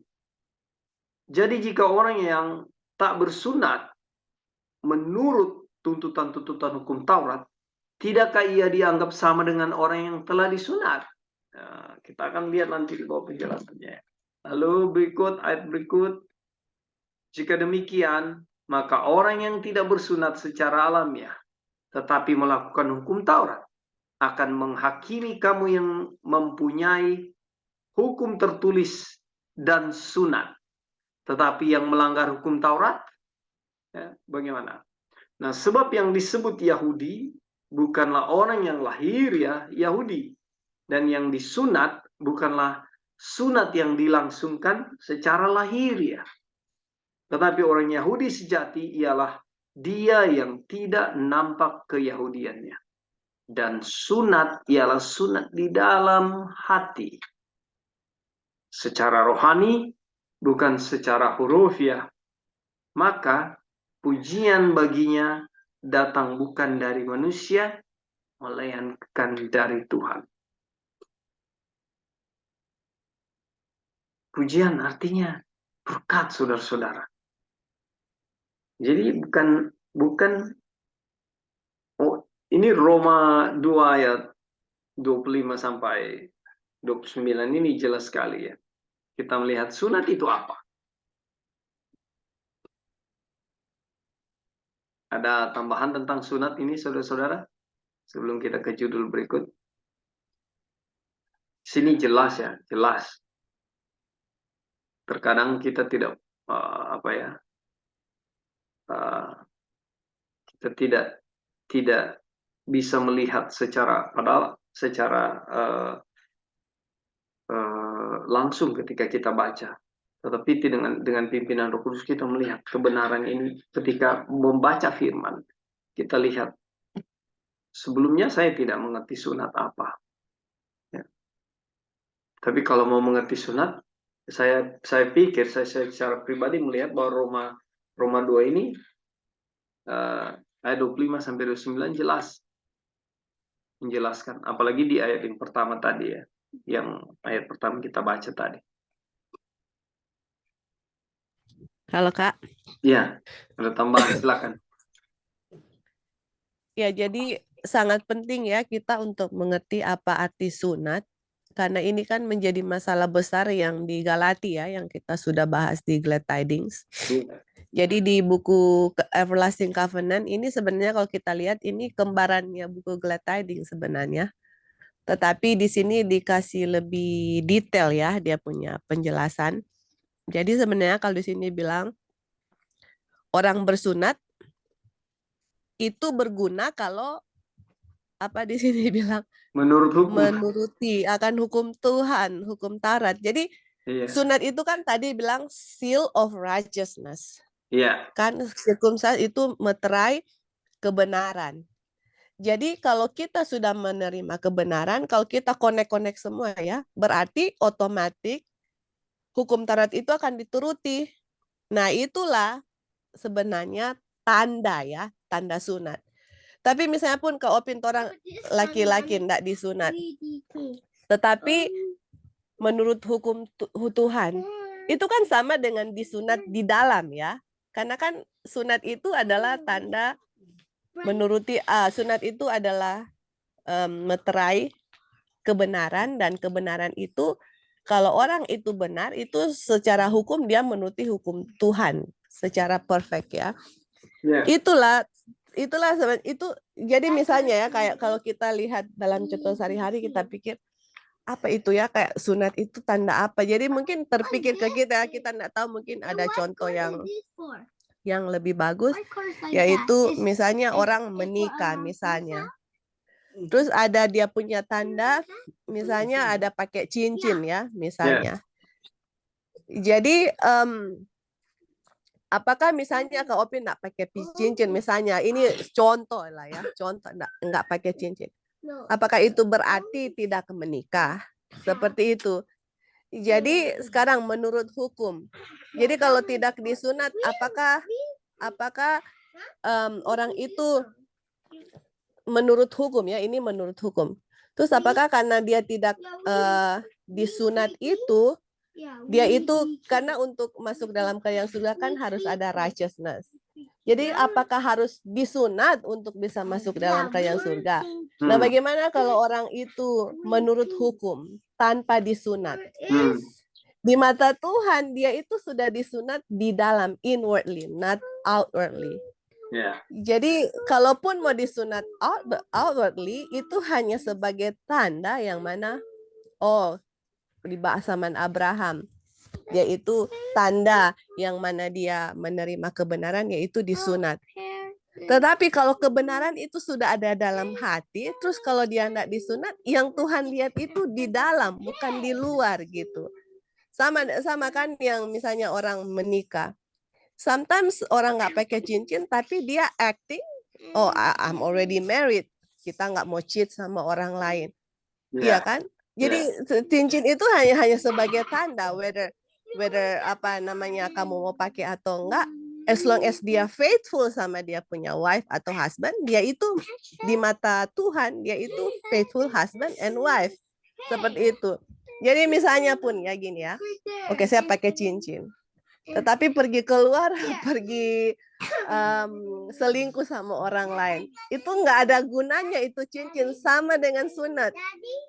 Jadi jika orang yang tak bersunat menurut tuntutan-tuntutan hukum Taurat, tidakkah ia dianggap sama dengan orang yang telah disunat? Nah, kita akan lihat nanti di bawah penjelasannya. Lalu ayat berikut, jika demikian, maka orang yang tidak bersunat secara alamiah, tetapi melakukan hukum Taurat, akan menghakimi kamu yang mempunyai hukum tertulis dan sunat. Tetapi yang melanggar hukum Taurat, ya, bagaimana? Nah, sebab yang disebut Yahudi bukanlah orang yang lahir ya Yahudi. Dan yang disunat bukanlah sunat yang dilangsungkan secara lahir ya. Tetapi orang Yahudi sejati ialah dia yang tidak nampak keyahudiannya. Dan sunat ialah sunat di dalam hati. Secara rohani, bukan secara hurufiah. Maka pujian baginya datang bukan dari manusia, melainkan dari Tuhan. Pujian artinya berkat, saudara-saudara. Jadi bukan ini Roma 2 ayat 25 sampai 29 ini jelas sekali ya. Kita melihat sunat itu apa. Ada tambahan tentang sunat ini saudara-saudara? Sebelum kita ke judul berikut. Sini jelas ya, jelas. Terkadang kita tidak kita tidak bisa melihat secara langsung ketika kita baca. Tetapi dengan pimpinan Roh Kudus kita melihat kebenaran ini ketika membaca firman. Kita lihat, sebelumnya saya tidak mengerti sunat apa. Ya. Tapi kalau mau mengerti sunat, saya pikir, saya secara pribadi melihat bahwa Roma 2 ini, ayat 25 sampai 29 jelas menjelaskan. Apalagi di ayat yang pertama tadi ya. Yang ayat pertama kita baca tadi. Halo Kak. Ya, ada tambahan, silakan. Ya, jadi sangat penting ya kita untuk mengerti apa arti sunat. Karena ini kan menjadi masalah besar yang di Galatia yang kita sudah bahas di Glad Tidings. Jadi di buku Everlasting Covenant ini sebenarnya kalau kita lihat ini kembarannya buku Glad Tidings sebenarnya. Tetapi di sini dikasih lebih detail ya dia punya penjelasan. Jadi sebenarnya kalau di sini bilang orang bersunat itu berguna kalau apa di sini bilang Menurut hukum. menuruti akan hukum Tuhan, hukum Taurat. Jadi sunat itu kan tadi bilang seal of righteousness. Iya. Kan circumcision itu meterai kebenaran. Jadi kalau kita sudah menerima kebenaran, kalau kita connect semua ya, berarti otomatis hukum Taurat itu akan dituruti. Nah, itulah sebenarnya tanda ya, tanda sunat. Tapi misalnya pun ke opin orang laki-laki tidak disunat. Tetapi menurut hukum Tuhan, itu kan sama dengan disunat di dalam ya. Karena kan sunat itu adalah tanda menuruti sunat itu adalah meterai kebenaran, dan kebenaran itu kalau orang itu benar itu secara hukum dia menuruti hukum Tuhan secara perfect ya. Itulah itu jadi misalnya ya kayak kalau kita lihat dalam contoh sehari-hari kita pikir apa itu ya kayak sunat itu tanda apa. Jadi mungkin terpikir ke kita tidak tahu, mungkin ada contoh yang lebih bagus yaitu misalnya orang menikah misalnya. Terus ada dia punya tanda misalnya ada pakai cincin ya misalnya. Jadi apakah misalnya Kak Opi nggak pakai cincin misalnya, ini contoh lah ya, contoh nggak pakai cincin. Apakah itu berarti tidak menikah? Seperti itu. Jadi sekarang menurut hukum, jadi kalau tidak disunat, apakah orang itu menurut hukum ya, ini menurut hukum. Terus apakah karena dia tidak disunat itu, dia itu karena untuk masuk dalam kerajaan surga kan harus ada righteousness. Jadi apakah harus disunat untuk bisa masuk dalam kerajaan surga? Nah, bagaimana kalau orang itu menurut hukum tanpa disunat? Di mata Tuhan, dia itu sudah disunat di dalam, inwardly, not outwardly. Ya. Jadi, kalaupun mau disunat outwardly, itu hanya sebagai tanda yang mana, oh, di zaman Abraham, yaitu tanda yang mana dia menerima kebenaran, yaitu disunat. Tetapi kalau kebenaran itu sudah ada dalam hati, terus kalau dia tidak disunat, yang Tuhan lihat itu di dalam, bukan di luar gitu. Sama kan yang misalnya orang menikah. Sometimes orang nggak pakai cincin, tapi dia acting, oh I'm already married. Kita nggak mau cheat sama orang lain. Iya kan? Jadi cincin itu hanya sebagai tanda whether apa namanya kamu mau pakai atau enggak. As long as dia faithful sama dia punya wife atau husband, dia itu di mata Tuhan, dia itu faithful husband and wife. Seperti itu. Jadi misalnya pun ya gini ya. Oke, saya pakai cincin. Tetapi pergi keluar, pergi selingkuh sama orang lain. Itu nggak ada gunanya itu cincin, sama dengan sunat.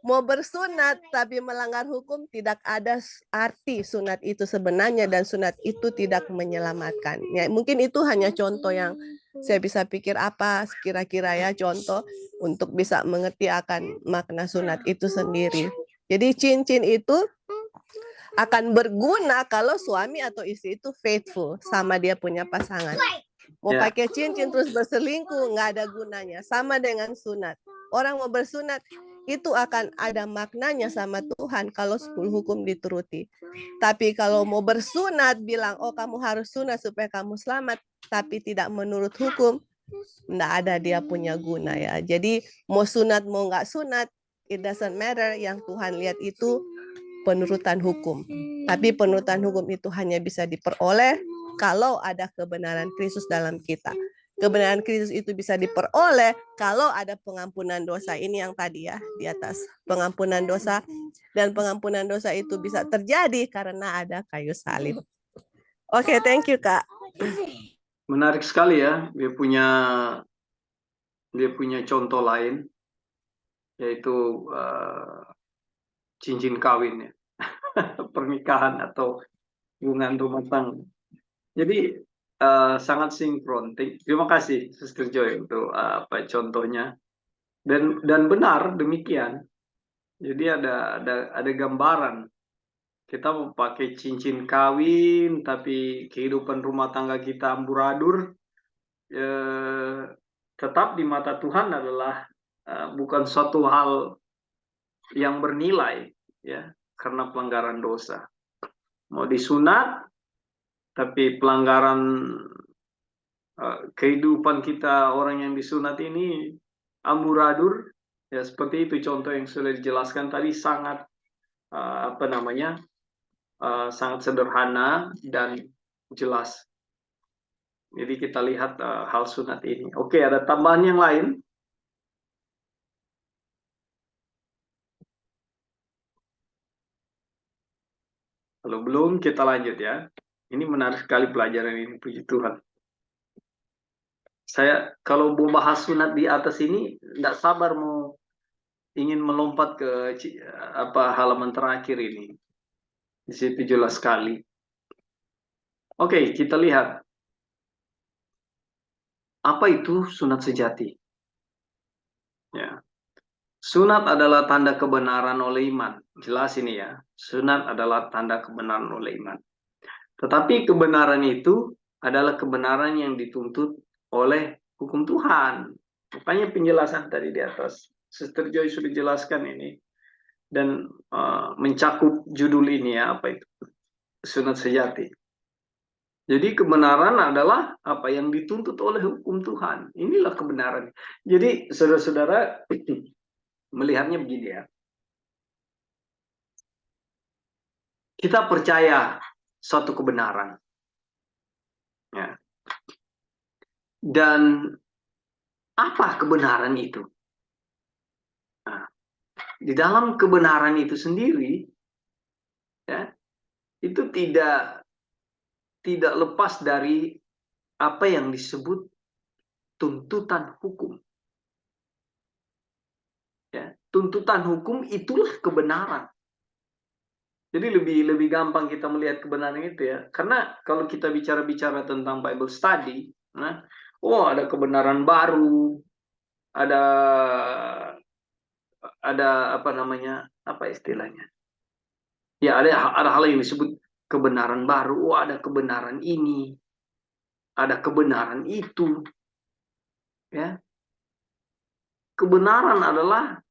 Mau bersunat tapi melanggar hukum, tidak ada arti sunat itu sebenarnya, dan sunat itu tidak menyelamatkan. Ya, mungkin itu hanya contoh yang saya bisa pikir apa kira-kira ya contoh untuk bisa mengerti akan makna sunat itu sendiri. Jadi cincin itu akan berguna kalau suami atau istri itu faithful sama dia punya pasangan. Mau pakai cincin terus berselingkuh, nggak ada gunanya. Sama dengan sunat. Orang mau bersunat, itu akan ada maknanya sama Tuhan kalau 10 hukum dituruti. Tapi kalau mau bersunat, bilang, oh kamu harus sunat supaya kamu selamat, tapi tidak menurut hukum, nggak ada dia punya guna ya. Jadi mau sunat, mau nggak sunat, it doesn't matter. Yang Tuhan lihat itu penurutan hukum. Tapi penurutan hukum itu hanya bisa diperoleh kalau ada kebenaran Kristus dalam kita. Kebenaran Kristus itu bisa diperoleh kalau ada pengampunan dosa. Ini yang tadi ya di atas. Pengampunan dosa, dan pengampunan dosa itu bisa terjadi karena ada kayu salib. Oke, thank you Kak. Menarik sekali ya, dia punya contoh lain, yaitu cincin kawin ya. Pernikahan atau hubungan rumah tangga. Jadi sangat sinkron. Terima kasih Sister Joy untuk contohnya, dan benar demikian. Jadi ada gambaran kita mau pakai cincin kawin tapi kehidupan rumah tangga kita amburadul, tetap di mata Tuhan adalah bukan suatu hal yang bernilai ya, karena pelanggaran dosa. Mau disunat tapi pelanggaran kehidupan kita orang yang disunat ini amburadul ya, seperti itu contoh yang sudah dijelaskan tadi, sangat sangat sederhana dan jelas. Jadi kita lihat hal sunat ini. Oke, ada tambahan yang lain? Kalau belum, kita lanjut ya. Ini menarik sekali pelajaran ini, puji Tuhan. Saya kalau mau bahas sunat di atas ini, tidak sabar mau ingin melompat ke halaman terakhir ini. Di situ jelas sekali. Oke, kita lihat. Apa itu sunat sejati? Ya. Sunat adalah tanda kebenaran oleh iman. Jelas ini ya. Sunat adalah tanda kebenaran oleh iman. Tetapi kebenaran itu adalah kebenaran yang dituntut oleh hukum Tuhan. Makanya penjelasan tadi di atas. Sister Joy sudah jelaskan ini. Dan mencakup judul ini ya, apa itu? Sunat sejati. Jadi kebenaran adalah apa yang dituntut oleh hukum Tuhan. Inilah kebenaran. Jadi saudara-saudara melihatnya begini ya. Kita percaya suatu kebenaran. Ya. Dan apa kebenaran itu? Nah, di dalam kebenaran itu sendiri, ya, itu tidak lepas dari apa yang disebut tuntutan hukum. Ya, tuntutan hukum itulah kebenaran. Jadi lebih gampang kita melihat kebenaran itu ya. Karena kalau kita bicara tentang Bible study, nah, ada kebenaran baru, ada apa namanya, apa istilahnya? Ya, ada hal yang disebut kebenaran baru. Ada kebenaran ini, ada kebenaran itu, ya. Kebenaran adalah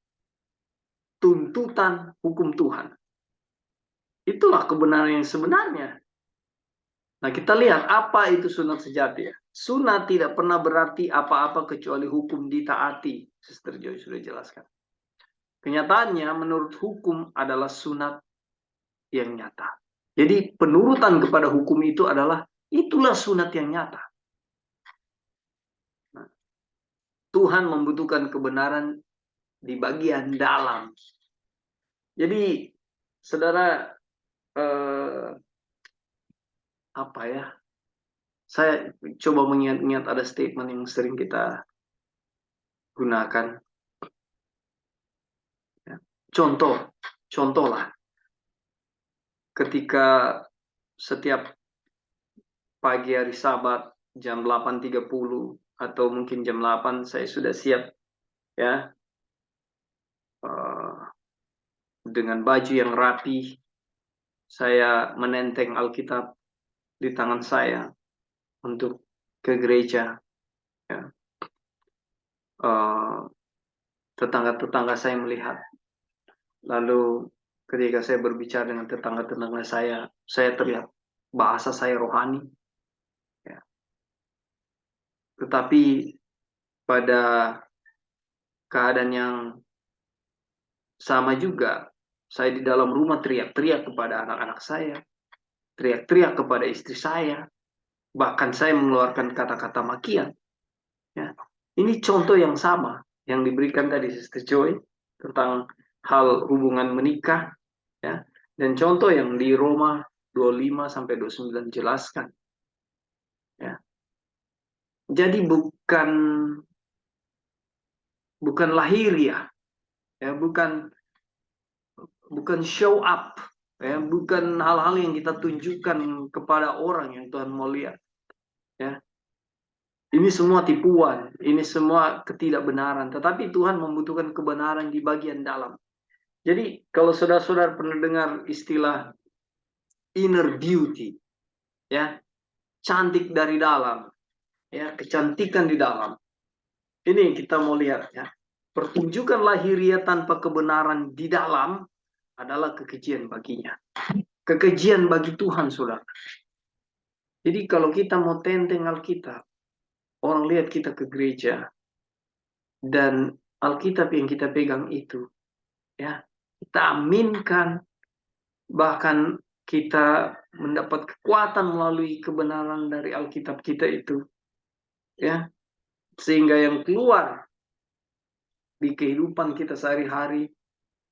tuntutan hukum Tuhan. Itulah kebenaran yang sebenarnya. Nah, kita lihat apa itu sunat sejati ya. Sunat tidak pernah berarti apa-apa kecuali hukum ditaati. Sister Joy sudah jelaskan. Kenyataannya menurut hukum adalah sunat yang nyata. Jadi penurutan kepada hukum itu itulah sunat yang nyata. Nah, Tuhan membutuhkan kebenaran di bagian dalam. Jadi, saudara, apa ya? Saya coba mengingat-ingat ada statement yang sering kita gunakan. Contohlah, ketika setiap pagi hari Sabat jam 8.30 atau mungkin jam 8 saya sudah siap ya, dengan baju yang rapi, saya menenteng Alkitab di tangan saya untuk ke gereja. Ya. Tetangga-tetangga saya melihat. Lalu ketika saya berbicara dengan tetangga-tetangga saya terlihat bahasa saya rohani. Ya. Tetapi pada keadaan yang sama juga, saya di dalam rumah teriak-teriak kepada anak-anak saya, teriak-teriak kepada istri saya, bahkan saya mengeluarkan kata-kata makian. Ya. Ini contoh yang sama yang diberikan tadi Sister Joy tentang hal hubungan menikah, ya, dan contoh yang di Roma 25-29 jelaskan. Ya. Jadi bukan lahiriah, ya, bukan show up, ya, bukan hal-hal yang kita tunjukkan kepada orang yang Tuhan mau lihat. Ya. Ini semua tipuan, ini semua ketidakbenaran. Tetapi Tuhan membutuhkan kebenaran di bagian dalam. Jadi kalau saudara-saudara pernah dengar istilah inner beauty, ya, cantik dari dalam, ya, kecantikan di dalam. Ini yang kita mau lihat, ya. Pertunjukan lahiriah tanpa kebenaran di dalam adalah kekejian baginya. Kekejian bagi Tuhan, saudara. Jadi kalau kita mau tenteng Alkitab, orang lihat kita ke gereja, dan Alkitab yang kita pegang itu, ya, kita aminkan, bahkan kita mendapat kekuatan melalui kebenaran dari Alkitab kita itu, ya, sehingga yang keluar di kehidupan kita sehari-hari,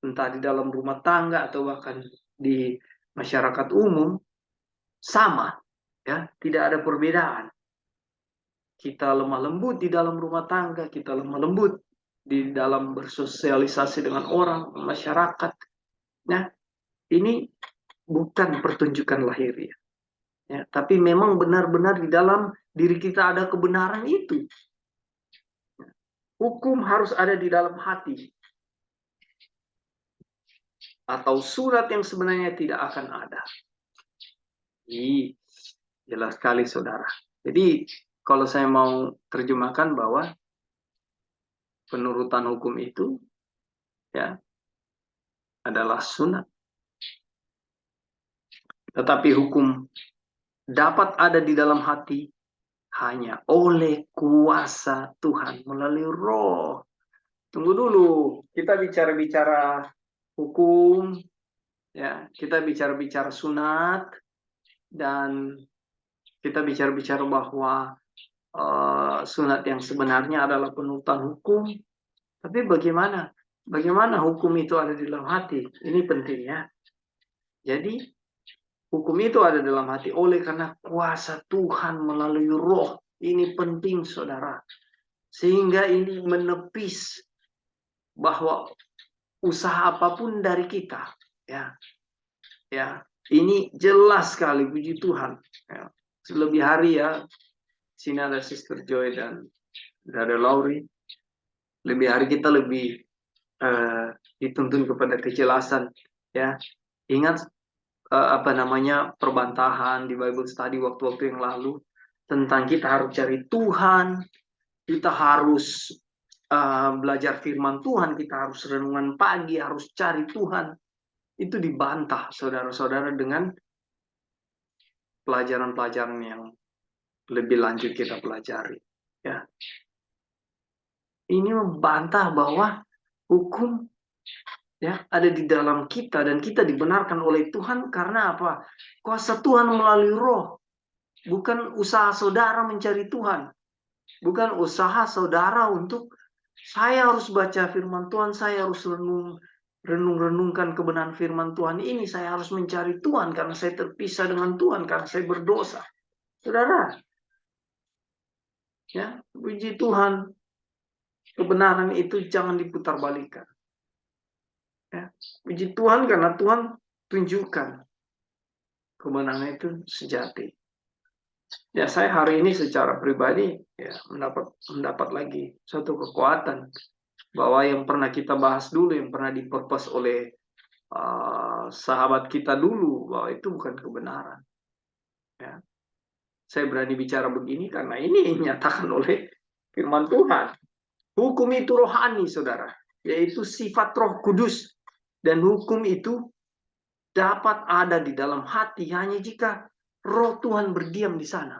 entah di dalam rumah tangga atau bahkan di masyarakat umum, sama, ya, tidak ada perbedaan. Kita lemah lembut di dalam rumah tangga, kita lemah lembut di dalam bersosialisasi dengan orang, masyarakat. Nah, ini bukan pertunjukan lahiriah, ya, tapi memang benar-benar di dalam diri kita ada kebenaran itu. Hukum harus ada di dalam hati, atau surat yang sebenarnya tidak akan ada. Jelas sekali, saudara. Jadi kalau saya mau terjemahkan bahwa penurutan hukum itu, ya, adalah sunat. Tetapi hukum dapat ada di dalam hati hanya oleh kuasa Tuhan melalui Roh. Tunggu dulu, kita bicara-bicara hukum, ya, kita bicara-bicara sunat, dan kita bicara-bicara bahwa sunat yang sebenarnya adalah penurutan hukum. Tapi bagaimana hukum itu ada di dalam hati? Ini penting, ya. Jadi hukum itu ada dalam hati oleh karena kuasa Tuhan melalui Roh. Ini penting, saudara. Sehingga ini menepis bahwa usaha apapun dari kita, ya, Ya, ini jelas sekali, puji Tuhan. Ya. Lebih hari ya, sini ada Sister Joy dan ada Lauri. Lebih hari kita lebih dituntun kepada kejelasan. Ya, ingat apa namanya perbantahan di Bible Study waktu-waktu yang lalu tentang kita harus cari Tuhan, kita harus belajar firman Tuhan, kita harus renungan pagi, harus cari Tuhan. Itu dibantah saudara-saudara dengan pelajaran-pelajaran yang lebih lanjut kita pelajari. Ya, ini membantah bahwa hukum ya ada di dalam kita dan kita dibenarkan oleh Tuhan karena apa? Kuasa Tuhan melalui Roh, bukan usaha saudara mencari Tuhan, bukan usaha saudara untuk saya harus baca firman Tuhan, saya harus renungkan kebenaran firman Tuhan ini, saya harus mencari Tuhan karena saya terpisah dengan Tuhan karena saya berdosa. Saudara, ya, puji Tuhan, kebenaran itu jangan diputarbalikkan. Ya, puji Tuhan karena Tuhan tunjukkan kebenaran itu sejati. Ya, saya hari ini secara pribadi ya mendapat lagi suatu kekuatan bahwa yang pernah kita bahas dulu, yang pernah dipurpose oleh sahabat kita dulu, bahwa itu bukan kebenaran. Ya. Saya berani bicara begini karena ini dinyatakan oleh firman Tuhan. Hukum itu rohani, saudara, yaitu sifat Roh Kudus. Dan hukum itu dapat ada di dalam hati hanya jika Roh Tuhan berdiam di sana.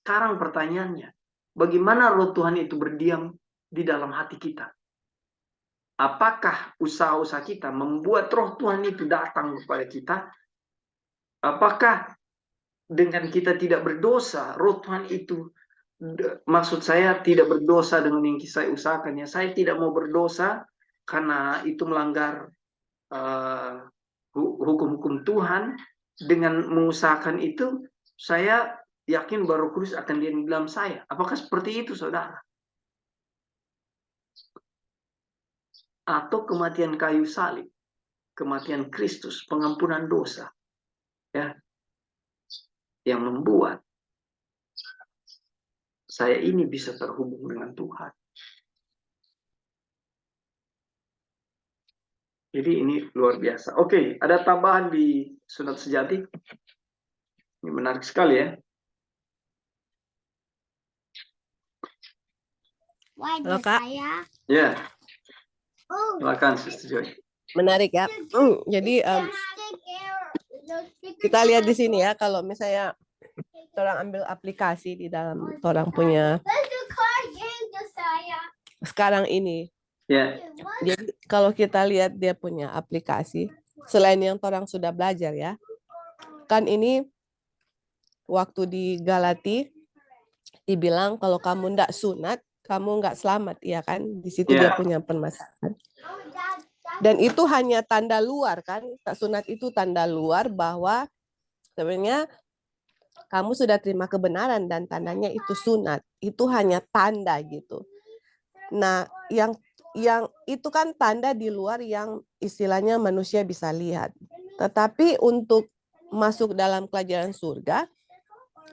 Sekarang pertanyaannya, bagaimana Roh Tuhan itu berdiam di dalam hati kita? Apakah usaha-usaha kita membuat Roh Tuhan itu datang kepada kita? Apakah dengan kita tidak berdosa, Roh Tuhan itu, maksud saya tidak berdosa dengan yang saya usahakan, ya, saya tidak mau berdosa karena itu melanggar hukum-hukum Tuhan. Dengan mengusahakan itu, saya yakin bahwa Roh Kudus akan diam di dalam saya. Apakah seperti itu, saudara? Atau kematian kayu salib, kematian Kristus, pengampunan dosa, ya, yang membuat saya ini bisa terhubung dengan Tuhan. Jadi ini luar biasa. Oke, ada tambahan di sunat sejati. Ini menarik sekali ya. Halo, Kak. Ya, silakan Sister Joy. Menarik ya. Jadi kita lihat di sini ya, kalau misalnya orang ambil aplikasi di dalam orang punya sekarang ini. Ya. Jadi kalau kita lihat dia punya aplikasi, selain yang orang sudah belajar ya, kan ini waktu di Galati dibilang kalau kamu ndak sunat, kamu nggak selamat, ya kan? Di situ dia punya permasalahan. Dan itu hanya tanda luar kan? Tak sunat itu tanda luar bahwa sebenarnya kamu sudah terima kebenaran dan tandanya itu sunat. Itu hanya tanda gitu. Nah, yang itu kan tanda di luar yang istilahnya manusia bisa lihat. Tetapi untuk masuk dalam kerajaan surga,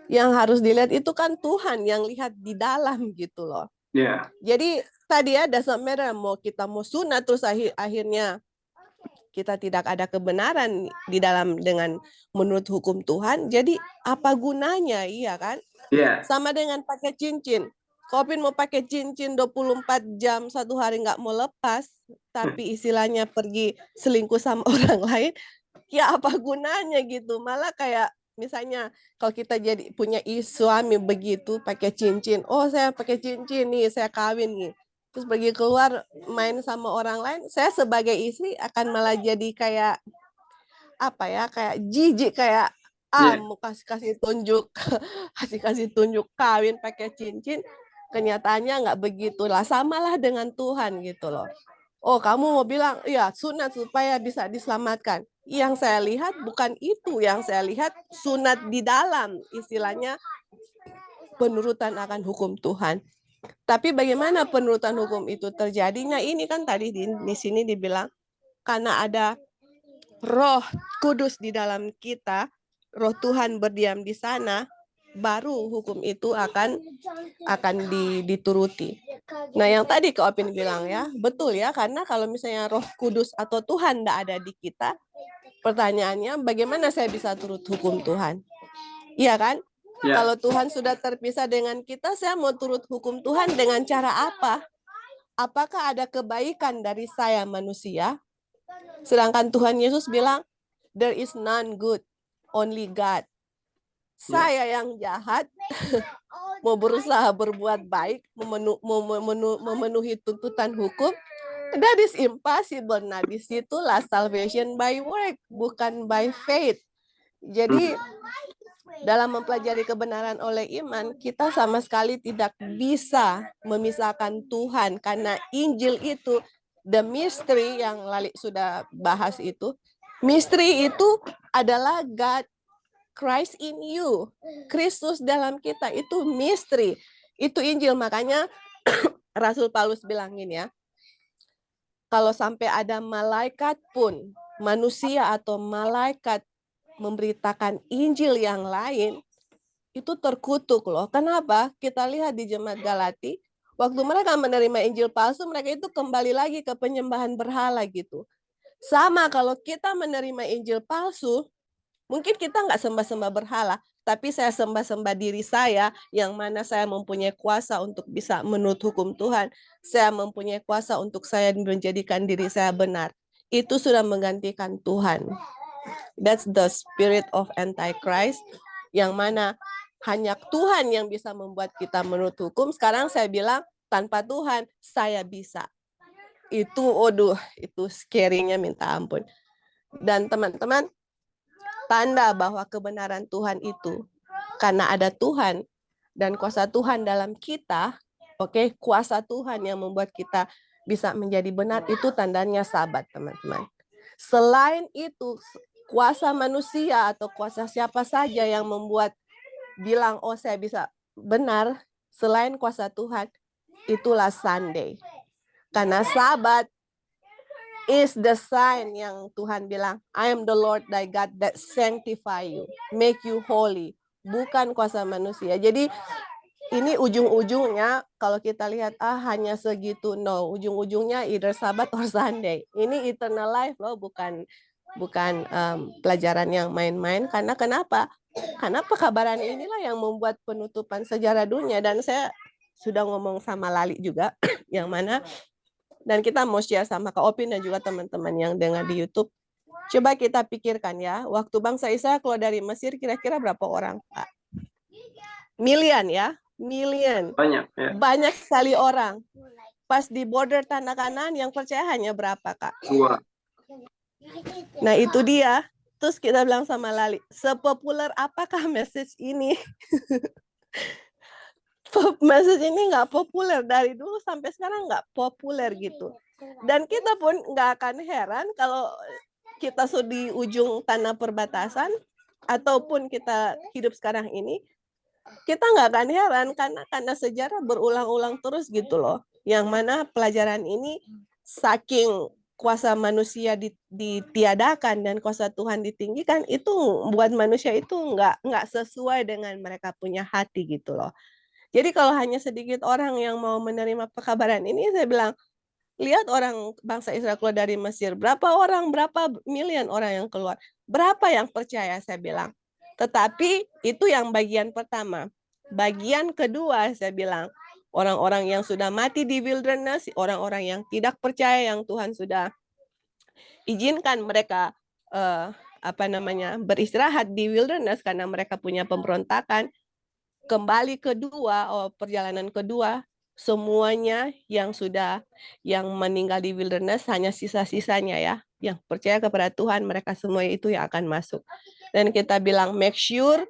yang harus dilihat itu kan Tuhan yang lihat di dalam gitu loh. Yeah. Jadi tadi ya, doesn't matter mau kita mau sunat terus akhirnya kita tidak ada kebenaran di dalam dengan menurut hukum Tuhan. Jadi apa gunanya, iya kan? Yeah. Sama dengan pakai cincin. Kopin mau pakai cincin 24 jam satu hari nggak mau lepas, tapi istilahnya pergi selingkuh sama orang lain, ya apa gunanya gitu? Malah kayak misalnya kalau kita jadi punya suami begitu pakai cincin, oh saya pakai cincin nih, saya kawin nih, terus pergi keluar main sama orang lain, saya sebagai istri akan malah jadi kayak apa ya, kayak jijik, kayak mau kasih tunjuk kasih tunjuk kawin pakai cincin. Kenyataannya nggak begitulah, samalah dengan Tuhan gitu loh. Oh kamu mau bilang ya sunat supaya bisa diselamatkan, yang saya lihat bukan itu, yang saya lihat sunat di dalam istilahnya penurutan akan hukum Tuhan. Tapi bagaimana penurutan hukum itu terjadinya? Ini kan tadi di sini dibilang karena ada Roh Kudus di dalam kita, Roh Tuhan berdiam di sana, baru hukum itu akan dituruti. Nah, yang tadi Kak Opin bilang ya, betul ya, karena kalau misalnya Roh Kudus atau Tuhan tidak ada di kita, pertanyaannya bagaimana saya bisa turut hukum Tuhan? Iya kan? Ya. Kalau Tuhan sudah terpisah dengan kita, saya mau turut hukum Tuhan dengan cara apa? Apakah ada kebaikan dari saya manusia? Sedangkan Tuhan Yesus bilang, there is none good, only God. Saya yang jahat, mau berusaha berbuat baik, memenuhi tuntutan hukum, that is impossible. Nah, disitulah salvation by work, bukan by faith. Jadi, dalam mempelajari kebenaran oleh iman, kita sama sekali tidak bisa memisahkan Tuhan, karena Injil itu, the mystery yang Lali sudah bahas itu, misteri itu adalah God, Christ in you, Kristus dalam kita, itu misteri, itu Injil. Makanya Rasul Paulus bilang gini ya, kalau sampai ada malaikat pun, manusia atau malaikat memberitakan Injil yang lain, itu terkutuk loh. Kenapa? Kita lihat di jemaat Galati, waktu mereka menerima Injil palsu, mereka itu kembali lagi ke penyembahan berhala gitu. Sama kalau kita menerima Injil palsu, mungkin kita nggak sembah-sembah berhala, tapi saya sembah-sembah diri saya, yang mana saya mempunyai kuasa untuk bisa menurut hukum Tuhan. Saya mempunyai kuasa untuk saya menjadikan diri saya benar. Itu sudah menggantikan Tuhan. That's the spirit of Antichrist, yang mana hanya Tuhan yang bisa membuat kita menurut hukum. Sekarang saya bilang, tanpa Tuhan, saya bisa. Itu, itu scary-nya minta ampun. Dan teman-teman, tanda bahwa kebenaran Tuhan itu, karena ada Tuhan, dan kuasa Tuhan dalam kita, oke, kuasa Tuhan yang membuat kita bisa menjadi benar, itu tandanya Sabat, teman-teman. Selain itu, kuasa manusia atau kuasa siapa saja yang membuat bilang, oh saya bisa benar, selain kuasa Tuhan, itulah Sunday. Karena Sabat is the sign yang Tuhan bilang, I am the Lord thy God that sanctify you, make you holy. Bukan kuasa manusia. Jadi ini ujung-ujungnya kalau kita lihat hanya segitu, no, ujung-ujungnya either Sabat or Sunday. Ini eternal life loh, bukan pelajaran yang main-main. Karena kenapa? Karena pekabaran inilah yang membuat penutupan sejarah dunia. Dan saya sudah ngomong sama Lali juga, yang mana, dan kita mau share sama Kak Opin dan juga teman-teman yang dengar di YouTube. Coba kita pikirkan ya, waktu bangsa Israel keluar dari Mesir, kira-kira berapa orang, Pak? Million ya, million. Banyak, ya. Banyak sekali orang. Pas di border tanah Kanaan, yang percaya hanya berapa, Kak? 2. Nah, itu dia. Terus kita bilang sama Lali, sepopuler apakah message ini? Message ini nggak populer. Dari dulu sampai sekarang nggak populer gitu. Dan kita pun nggak akan heran kalau kita sudah di ujung tanah perbatasan, ataupun kita hidup sekarang ini, kita nggak akan heran karena sejarah berulang-ulang terus gitu loh. Yang mana pelajaran ini saking kuasa manusia ditiadakan dan kuasa Tuhan ditinggikan, itu buat manusia itu nggak sesuai dengan mereka punya hati gitu loh. Jadi kalau hanya sedikit orang yang mau menerima pekabaran ini, saya bilang, lihat orang bangsa Israel keluar dari Mesir, berapa million orang yang keluar, berapa yang percaya, saya bilang. Tetapi itu yang bagian pertama. Bagian kedua, saya bilang, orang-orang yang sudah mati di wilderness, orang-orang yang tidak percaya, yang Tuhan sudah izinkan mereka beristirahat di wilderness karena mereka punya pemberontakan. Kembali kedua, perjalanan kedua, semuanya yang meninggal di wilderness, hanya sisa-sisanya ya, yang percaya kepada Tuhan, mereka semua itu yang akan masuk. Dan kita bilang make sure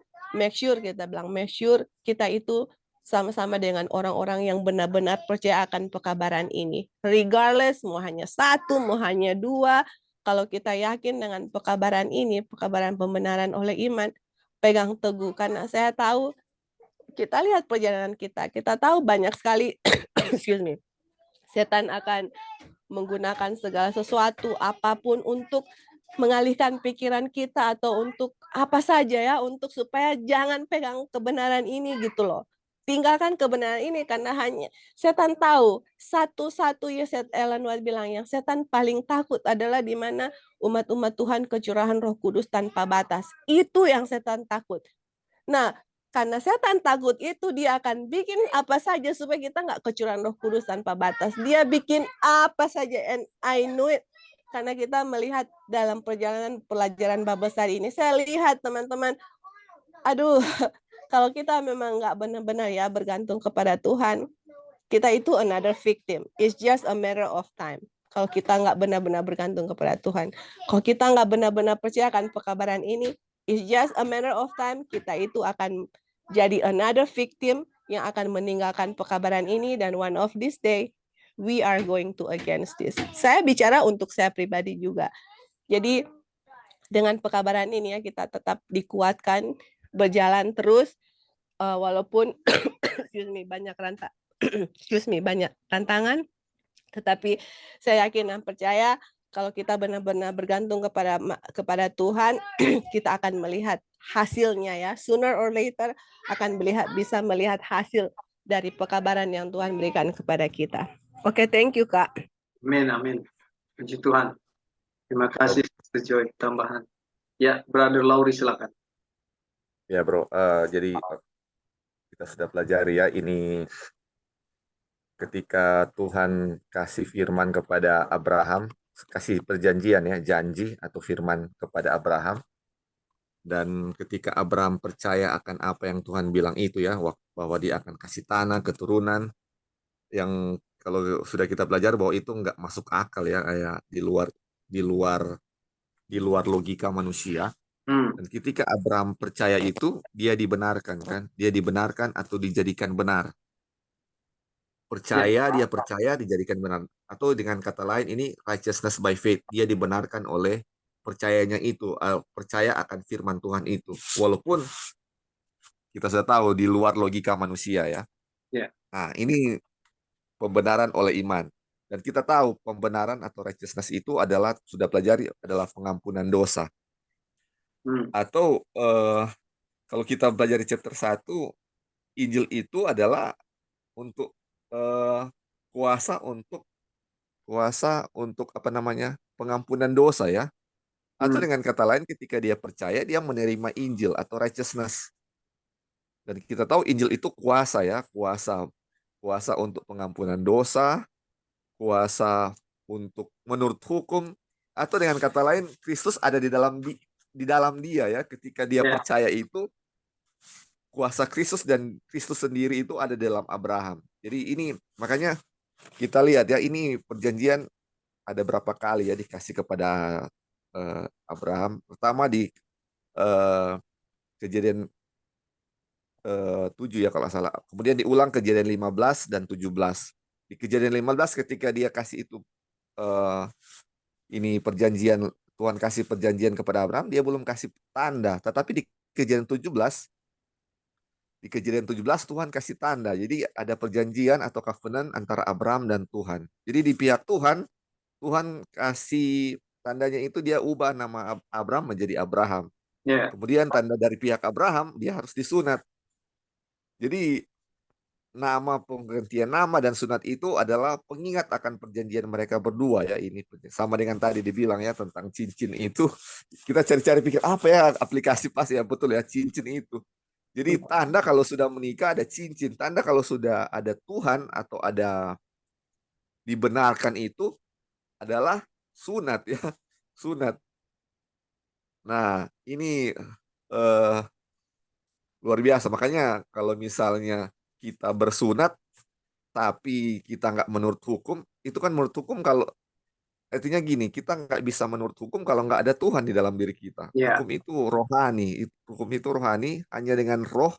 kita itu sama-sama dengan orang-orang yang benar-benar percaya akan pekabaran ini. Regardless, mau hanya 1, mau hanya 2, kalau kita yakin dengan pekabaran ini, pekabaran pembenaran oleh iman, pegang teguh. Karena saya tahu, kita lihat perjalanan kita tahu banyak sekali setan akan menggunakan segala sesuatu apapun untuk mengalihkan pikiran kita atau untuk apa saja ya, untuk supaya jangan pegang kebenaran ini gitu loh. Tinggalkan kebenaran ini karena hanya setan tahu satu-satunya Ellen White bilang yang setan paling takut adalah di mana umat-umat Tuhan kecurahan Roh Kudus tanpa batas. Itu yang setan takut. Nah, karena setan takut itu dia akan bikin apa saja supaya kita nggak kecurahan Roh Kudus tanpa batas. Dia bikin apa saja, and I know it karena kita melihat dalam perjalanan pelajaran bab besar ini. Saya lihat teman-teman, aduh, kalau kita memang nggak benar-benar ya bergantung kepada Tuhan, kita itu another victim. It's just a matter of time. Kalau kita nggak benar-benar bergantung kepada Tuhan, kalau kita nggak benar-benar percayakan pekabaran ini, it's just a matter of time. Kita itu akan jadi another victim yang akan meninggalkan pekabaran ini, dan one of this day we are going to against this. Saya bicara untuk saya pribadi juga. Jadi dengan pekabaran ini ya kita tetap dikuatkan berjalan terus walaupun banyak banyak tantangan, tetapi saya yakin dan percaya kalau kita benar-benar bergantung kepada Tuhan, kita akan melihat hasilnya ya. Sooner or later akan bisa melihat hasil dari pekabaran yang Tuhan berikan kepada kita. Oke, thank you Kak. Amin, amin. Puji Tuhan. Terima kasih, Sister Joy. Tambahan. Ya, Brother Lauri silakan. Ya bro, jadi kita sudah pelajari ya ini ketika Tuhan kasih firman kepada Abraham, kasih perjanjian ya, janji atau firman kepada Abraham, dan ketika Abraham percaya akan apa yang Tuhan bilang itu ya, bahwa dia akan kasih tanah, keturunan, yang kalau sudah kita belajar bahwa itu nggak masuk akal ya, kayak di luar logika manusia. Dan ketika Abraham percaya itu, dia dibenarkan kan? Dia dibenarkan atau dijadikan benar. Dia percaya dijadikan benar. Atau dengan kata lain ini righteousness by faith. Dia dibenarkan oleh percayanya itu, percaya akan firman Tuhan itu. Walaupun kita sudah tahu di luar logika manusia ya. Nah, ini pembenaran oleh iman. Dan kita tahu pembenaran atau righteousness itu adalah, sudah pelajari, adalah pengampunan dosa. Atau kalau kita belajar di chapter 1, Injil itu adalah untuk kuasa untuk apa namanya, pengampunan dosa ya. Atau dengan kata lain, ketika dia percaya, dia menerima Injil atau righteousness. Dan kita tahu Injil itu kuasa ya, kuasa untuk pengampunan dosa, kuasa untuk menurut hukum, atau dengan kata lain Kristus ada di dalam dia ya. Ketika dia percaya itu, kuasa Kristus dan Kristus sendiri itu ada dalam Abraham. Jadi ini makanya kita lihat ya, ini perjanjian ada berapa kali ya dikasih kepada Abraham. Pertama di Kejadian 7 ya kalau nggak salah. Kemudian diulang Kejadian 15 dan 17. Di Kejadian 15 ketika dia kasih itu ini perjanjian, Tuhan kasih perjanjian kepada Abraham, dia belum kasih tanda. Tetapi di Kejadian 17 Tuhan kasih tanda. Jadi ada perjanjian atau covenant antara Abraham dan Tuhan. Jadi di pihak Tuhan kasih tandanya itu, dia ubah nama Abraham menjadi Abraham. Kemudian tanda dari pihak Abraham, dia harus disunat. Jadi penggantian nama dan sunat itu adalah pengingat akan perjanjian mereka berdua ya. Ini sama dengan tadi dibilang ya tentang cincin itu. Kita cari-cari pikir apa ya aplikasi pas ya, betul ya, cincin itu. Jadi tanda kalau sudah menikah ada cincin, tanda kalau sudah ada Tuhan atau ada dibenarkan itu adalah sunat ya, sunat. Nah ini luar biasa. Makanya kalau misalnya kita bersunat tapi kita nggak menurut hukum, itu kan menurut hukum, kalau artinya gini, kita nggak bisa menurut hukum kalau nggak ada Tuhan di dalam diri kita. Hukum itu rohani, hanya dengan roh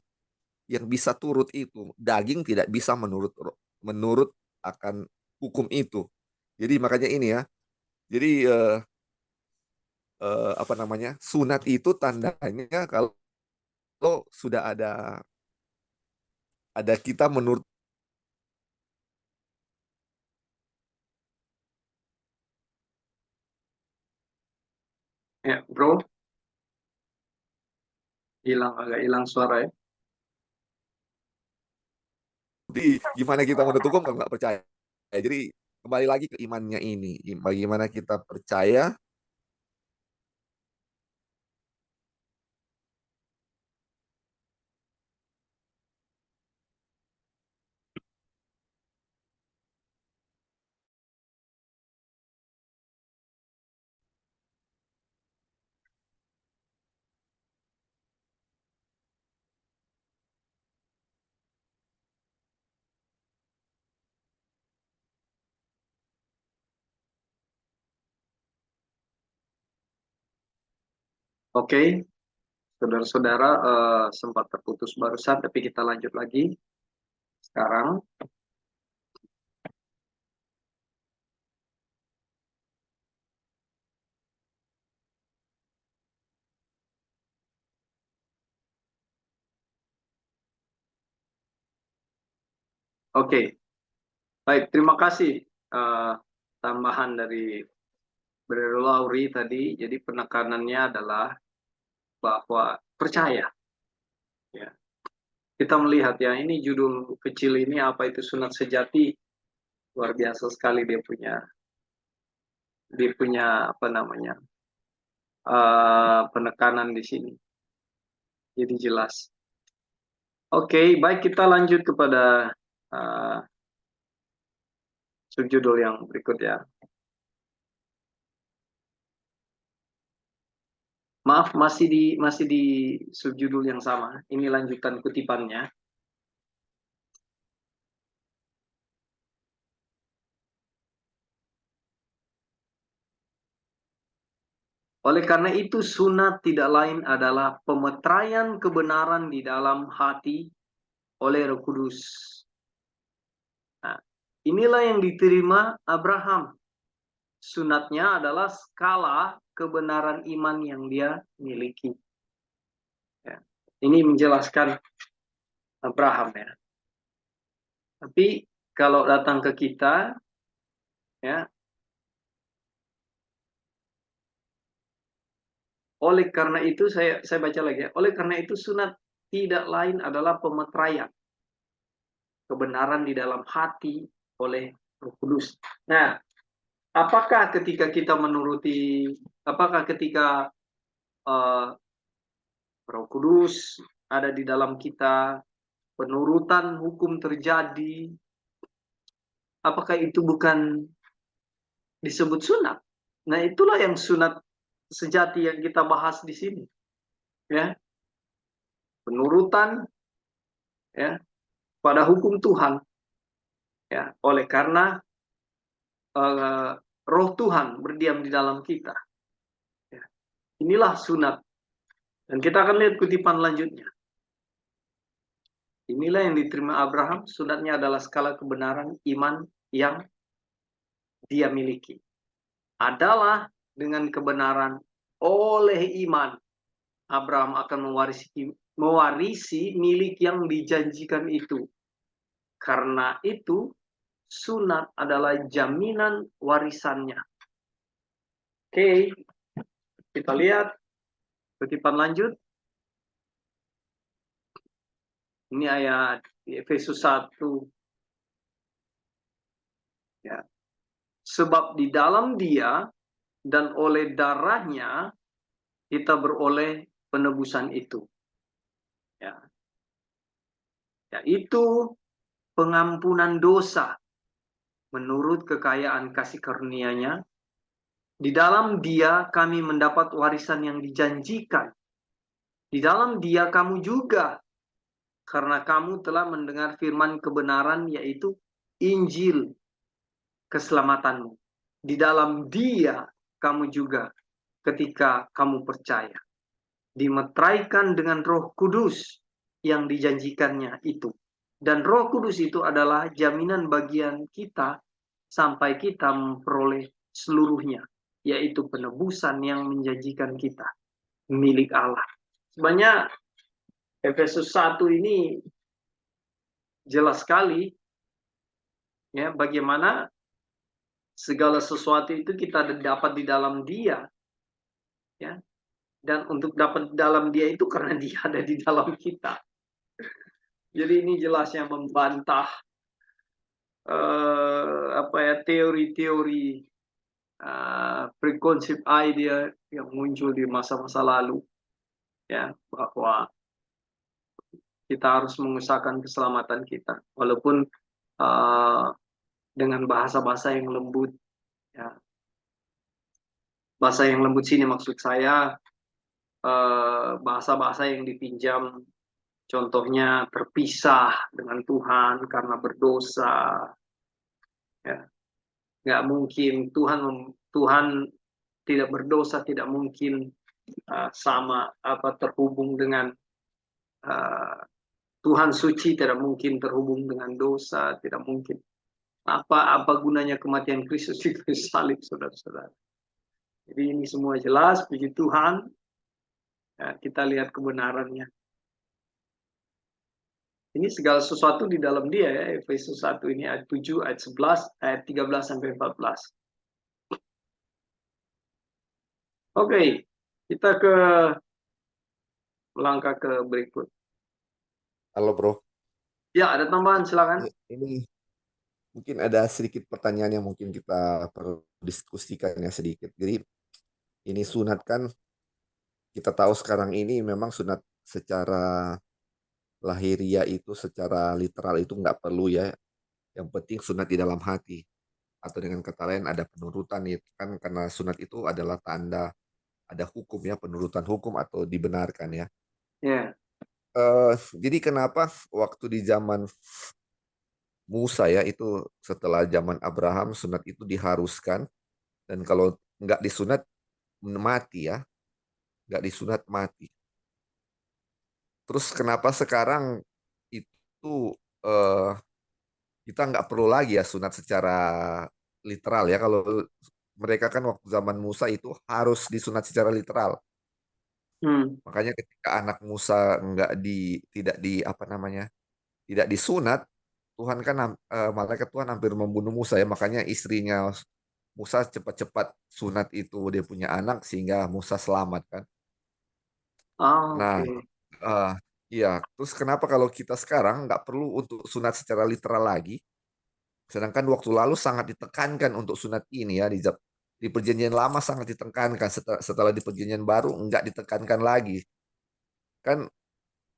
yang bisa turut itu. Daging tidak bisa menurut akan hukum itu. Jadi makanya ini ya. Jadi apa namanya, sunat itu tandanya kalau sudah ada kita menurut agak hilang suara ya. Jadi gimana kita menurut hukum kalau nggak percaya? Jadi kembali lagi ke imannya ini. Bagaimana kita percaya? Oke, saudara-saudara, sempat terputus barusan, tapi kita lanjut lagi sekarang. Oke, baik, terima kasih tambahan dari Brother Lauri tadi. Jadi penekanannya adalah bahwa percaya. Ya. Kita melihat ya, ini judul kecil ini, apa itu sunat sejati, luar biasa sekali dia punya apa namanya penekanan di sini. Jadi jelas. Oke, baik, kita lanjut kepada subjudul yang berikut ya. Maaf, masih di subjudul yang sama. Ini lanjutan kutipannya. Oleh karena itu, sunat tidak lain adalah pemeteraian kebenaran di dalam hati oleh Roh Kudus. Nah, inilah yang diterima Abraham. Sunatnya adalah skala kebenaran iman yang dia miliki. Ya. Ini menjelaskan Abraham ya. Tapi kalau datang ke kita, ya, oleh karena itu saya baca lagi ya. Oleh karena itu sunat tidak lain adalah pemeteraian kebenaran di dalam hati oleh Roh Kudus. Nah, apakah ketika kita apakah ketika Roh Kudus ada di dalam kita, penurutan hukum terjadi, apakah itu bukan disebut sunat? Nah, itulah yang sunat sejati yang kita bahas di sini. Ya. Penurutan ya pada hukum Tuhan. Ya, oleh karena Roh Tuhan berdiam di dalam kita. Ya. Inilah sunat. Dan kita akan lihat kutipan lanjutnya. Inilah yang diterima Abraham, sunatnya adalah skala kebenaran iman yang dia miliki. Adalah dengan kebenaran oleh iman, Abraham akan mewarisi milik yang dijanjikan itu. Karena itu, sunat adalah jaminan warisannya. Oke, kita lihat kutipan lanjut. Ini ayat di Efesus 1. Ya. Sebab di dalam Dia dan oleh darahnya kita beroleh penebusan itu. Ya. Yaitu pengampunan dosa menurut kekayaan kasih karunia-Nya. Di dalam Dia kami mendapat warisan yang dijanjikan. Di dalam Dia kamu juga, karena kamu telah mendengar firman kebenaran, yaitu Injil keselamatanmu. Di dalam Dia kamu juga, ketika kamu percaya, dimeteraikan dengan Roh Kudus yang dijanjikannya itu. Dan Roh Kudus itu adalah jaminan bagian kita sampai kita memperoleh seluruhnya, yaitu penebusan yang menjanjikan kita milik Allah. Sebenarnya Efesus 1 ini jelas sekali ya bagaimana segala sesuatu itu kita dapat di dalam Dia. Ya. Dan untuk dapat dalam dia itu karena dia ada di dalam kita. Jadi ini jelasnya membantah teori-teori preconceived idea yang muncul di masa-masa lalu, ya, bahwa kita harus mengusahakan keselamatan kita, walaupun dengan bahasa-bahasa yang lembut. Ya. Bahasa yang lembut sini maksud saya bahasa-bahasa yang dipinjam, contohnya terpisah dengan Tuhan karena berdosa. Ya. Nggak mungkin Tuhan tidak berdosa, tidak mungkin terhubung dengan Tuhan suci, tidak mungkin terhubung dengan dosa, tidak mungkin. Apa gunanya kematian Kristus itu salib, saudara-saudara. Jadi ini semua jelas, puji Tuhan. Ya, kita lihat kebenarannya. Ini segala sesuatu di dalam dia, ya. Efesus 1 ini ayat 7, ayat 11, ayat 13 sampai 14. Oke, kita melangkah ke berikut. Halo bro. Ya, ada tambahan, silakan. Ini mungkin ada sedikit pertanyaan yang mungkin kita perlu diskusikan ya sedikit. Jadi ini sunat kan kita tahu sekarang ini memang sunat secara lahiriah itu secara literal itu nggak perlu ya. Yang penting sunat di dalam hati. Atau dengan kata lain ada penurutan itu kan karena sunat itu adalah tanda ada hukum ya, penurutan hukum atau dibenarkan ya. Ya. Jadi kenapa waktu di zaman Musa ya itu setelah zaman Abraham sunat itu diharuskan dan kalau nggak disunat mati ya, nggak disunat mati. Terus kenapa sekarang itu kita nggak perlu lagi ya sunat secara literal ya, kalau mereka kan waktu zaman Musa itu harus disunat secara literal. Makanya ketika anak Musa tidak disunat, Tuhan kan malaikat Tuhan hampir membunuh Musa ya, makanya istrinya Musa cepat-cepat sunat itu dia punya anak sehingga Musa selamat kan. Nah, Oke. iya. Terus kenapa kalau kita sekarang nggak perlu untuk sunat secara literal lagi? Sedangkan waktu lalu sangat ditekankan untuk sunat ini ya di perjanjian lama sangat ditekankan, setelah di perjanjian baru nggak ditekankan lagi. Kan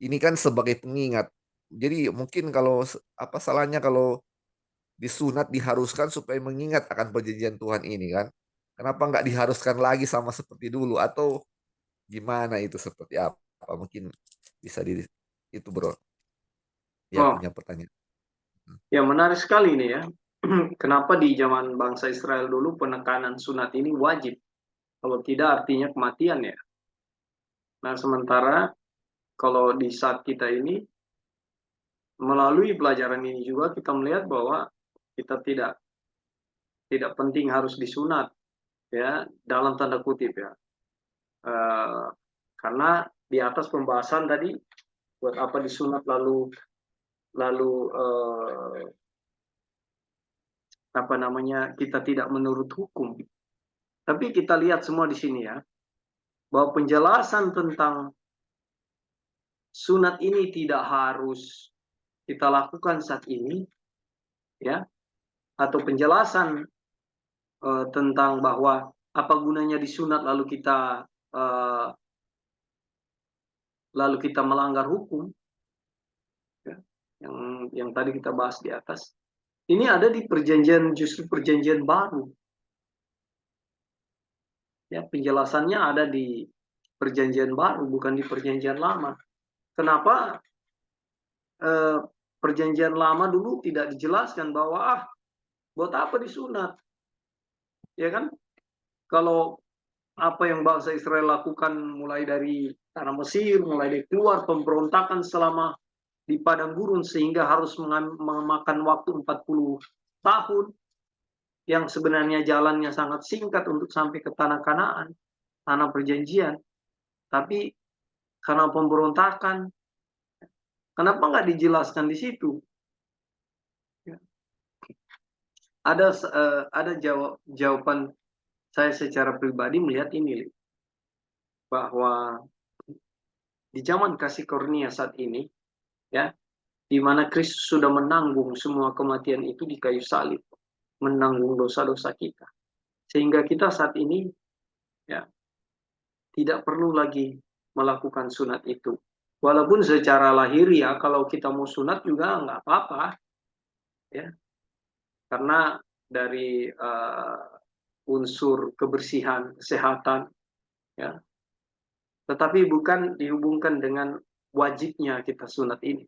ini kan sebagai pengingat. Jadi mungkin kalau apa salahnya kalau disunat diharuskan supaya mengingat akan perjanjian Tuhan ini kan? Kenapa nggak diharuskan lagi sama seperti dulu atau gimana itu seperti apa? Mungkin bisa itu bro. Ya Oh, punya pertanyaan. ya menarik sekali ini ya. Kenapa di zaman bangsa Israel dulu penekanan sunat ini wajib? Kalau tidak artinya kematian ya. Nah, sementara kalau di saat kita ini melalui pelajaran ini juga kita melihat bahwa kita tidak penting harus disunat ya, dalam tanda kutip ya. Karena di atas pembahasan tadi buat apa disunat lalu kita tidak menurut hukum. Tapi kita lihat semua di sini ya, bahwa penjelasan tentang sunat ini tidak harus kita lakukan saat ini, ya, atau penjelasan tentang bahwa apa gunanya disunat lalu kita melanggar hukum, ya, yang tadi kita bahas di atas. Ini ada di justru perjanjian baru. Ya, penjelasannya ada di perjanjian baru, bukan di perjanjian lama. Kenapa perjanjian lama dulu tidak dijelaskan bahwa buat apa disunat? Ya kan? Kalau apa yang bangsa Israel lakukan mulai dari tanah Mesir, mulai dari keluar pemberontakan selama di padang gurun sehingga harus memakan waktu 40 tahun yang sebenarnya jalannya sangat singkat untuk sampai ke tanah Kanaan, tanah perjanjian. Tapi karena pemberontakan, kenapa nggak dijelaskan di situ? Ada jawaban saya secara pribadi melihat ini. bahwa di zaman kasih karunia saat ini, ya, di mana Kristus sudah menanggung semua kematian itu di kayu salib, menanggung dosa-dosa kita, sehingga kita saat ini, ya, tidak perlu lagi melakukan sunat itu. Walaupun secara lahir ya, kalau kita mau sunat juga nggak apa-apa, ya, karena dari unsur kebersihan, kesehatan, ya, tetapi bukan dihubungkan dengan wajibnya kita sunat ini.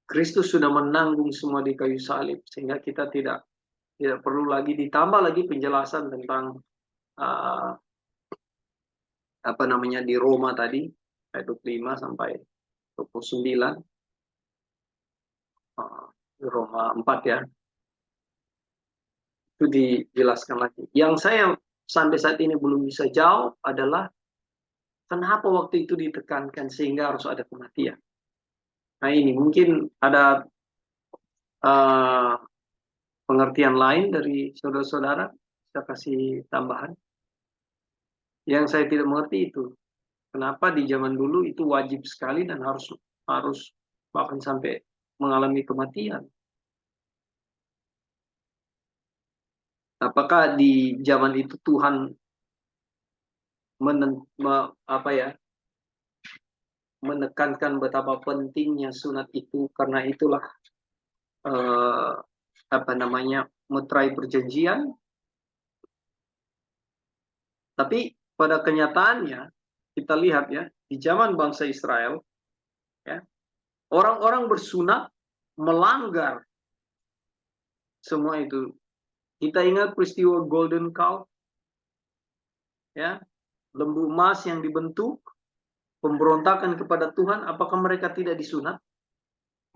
Kristus sudah menanggung semua di kayu salib, sehingga kita tidak perlu lagi ditambah lagi penjelasan tentang apa namanya di Roma tadi ayat 25 sampai 29, di Roma 4 ya, itu dijelaskan lagi. Yang saya sampai saat ini belum bisa jawab adalah kenapa waktu itu ditekankan sehingga harus ada kematian. Nah ini mungkin ada pengertian lain dari saudara-saudara, saya kasih tambahan. Yang saya tidak mengerti itu, kenapa di zaman dulu itu wajib sekali dan harus bahkan sampai mengalami kematian. Apakah di zaman itu Tuhan menekankan betapa pentingnya sunat itu, karena itulah meterai perjanjian. Tapi pada kenyataannya kita lihat ya, di zaman bangsa Israel, ya, orang-orang bersunat melanggar semua itu. Kita ingat peristiwa Golden Cow, ya, lembu emas yang dibentuk, pemberontakan kepada Tuhan. Apakah mereka tidak disunat?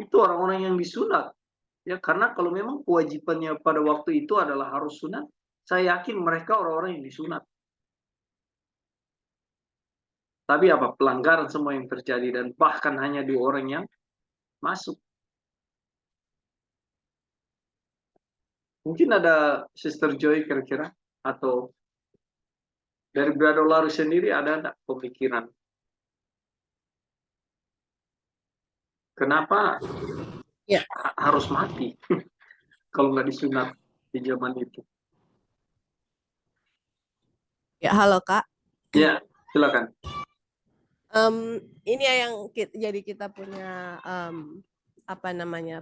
Itu orang-orang yang disunat, ya, karena kalau memang kewajibannya pada waktu itu adalah harus sunat, saya yakin mereka orang-orang yang disunat. Tapi apa, pelanggaran semua yang terjadi, dan bahkan hanya 2 orang yang masuk. Mungkin ada Sister Joy kira-kira, atau dari Brother Larry sendiri ada enggak pemikiran kenapa Ya. harus mati kalau nggak disunat di zaman itu? Ya, halo Kak. Ya, silakan. Ini ya yang jadi kita punya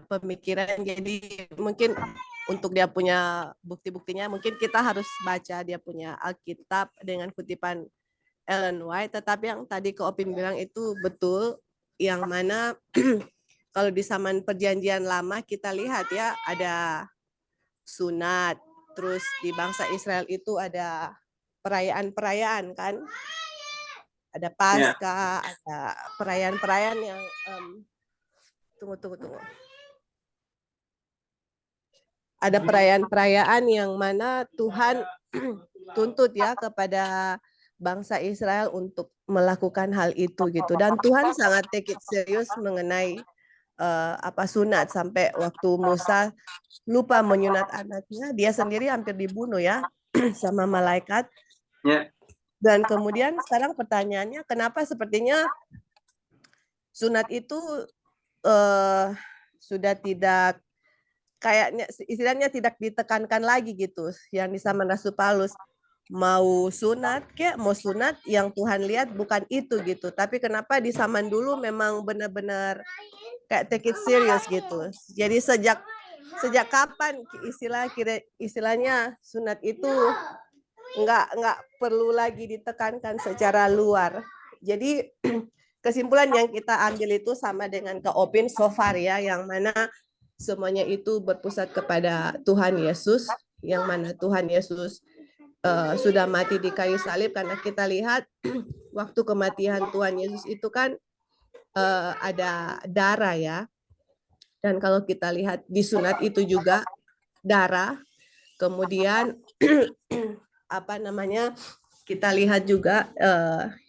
pemikiran. Jadi mungkin untuk dia punya bukti-buktinya, mungkin kita harus baca dia punya Alkitab dengan kutipan Ellen White. Tetapi yang tadi Kak Opin bilang itu betul, yang mana kalau di zaman perjanjian lama kita lihat ya, ada sunat, terus di bangsa Israel itu ada perayaan-perayaan kan, ada Paskah, ada perayaan-perayaan yang tunggu. Ada perayaan-perayaan yang mana Tuhan tuntut ya kepada bangsa Israel untuk melakukan hal itu gitu. Dan Tuhan sangat take it serius mengenai sunat, sampai waktu Musa lupa menyunat anaknya, dia sendiri hampir dibunuh ya sama malaikat. Dan kemudian sekarang pertanyaannya, kenapa sepertinya sunat itu sudah tidak, kayaknya istilahnya tidak ditekankan lagi gitu, yang di zaman Rasul Paulus. Mau sunat yang Tuhan lihat bukan itu gitu. Tapi kenapa di zaman dulu memang benar-benar kayak take it serious gitu. Jadi sejak kapan istilahnya sunat itu nggak perlu lagi ditekankan secara luar. Jadi kesimpulan yang kita ambil itu sama dengan Kak Opin so far ya, yang mana semuanya itu berpusat kepada Tuhan Yesus, yang mana Tuhan Yesus sudah mati di kayu salib. Karena kita lihat waktu kematian Tuhan Yesus itu kan ada darah ya, dan kalau kita lihat di sunat itu juga darah. Kemudian kita lihat juga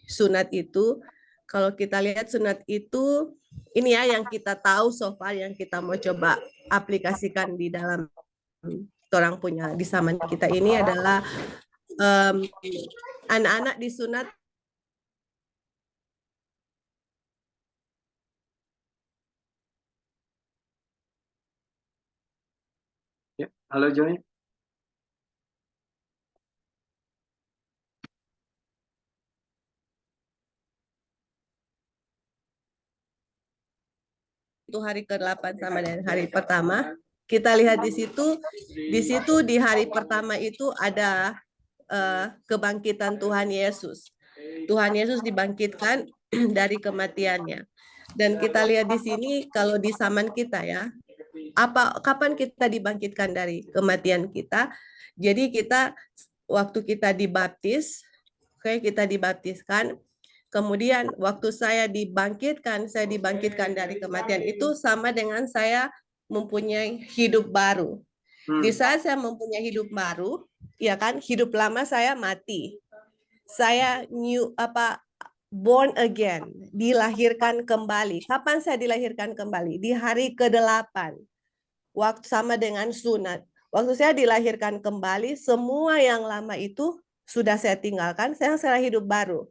sunat itu, kalau kita lihat sunat itu, ini ya yang kita tahu so far, yang kita mau coba aplikasikan di dalam orang punya di zaman kita ini adalah anak-anak disunat. Ya, halo Joy. Itu hari ke-8 sama dengan hari pertama. Kita lihat di situ di hari pertama itu ada kebangkitan Tuhan Yesus. Tuhan Yesus dibangkitkan dari kematiannya. Dan kita lihat di sini kalau di zaman kita ya, kapan kita dibangkitkan dari kematian kita? Jadi kita waktu kita dibaptis, kita dibaptiskan. Kemudian waktu saya dibangkitkan dari kematian itu sama dengan saya mempunyai hidup baru. Di saat saya mempunyai hidup baru, ya kan, hidup lama saya mati. Saya born again, dilahirkan kembali. Kapan saya dilahirkan kembali? Di hari ke-8. Waktu sama dengan sunat. Waktu saya dilahirkan kembali, semua yang lama itu sudah saya tinggalkan, saya hidup baru.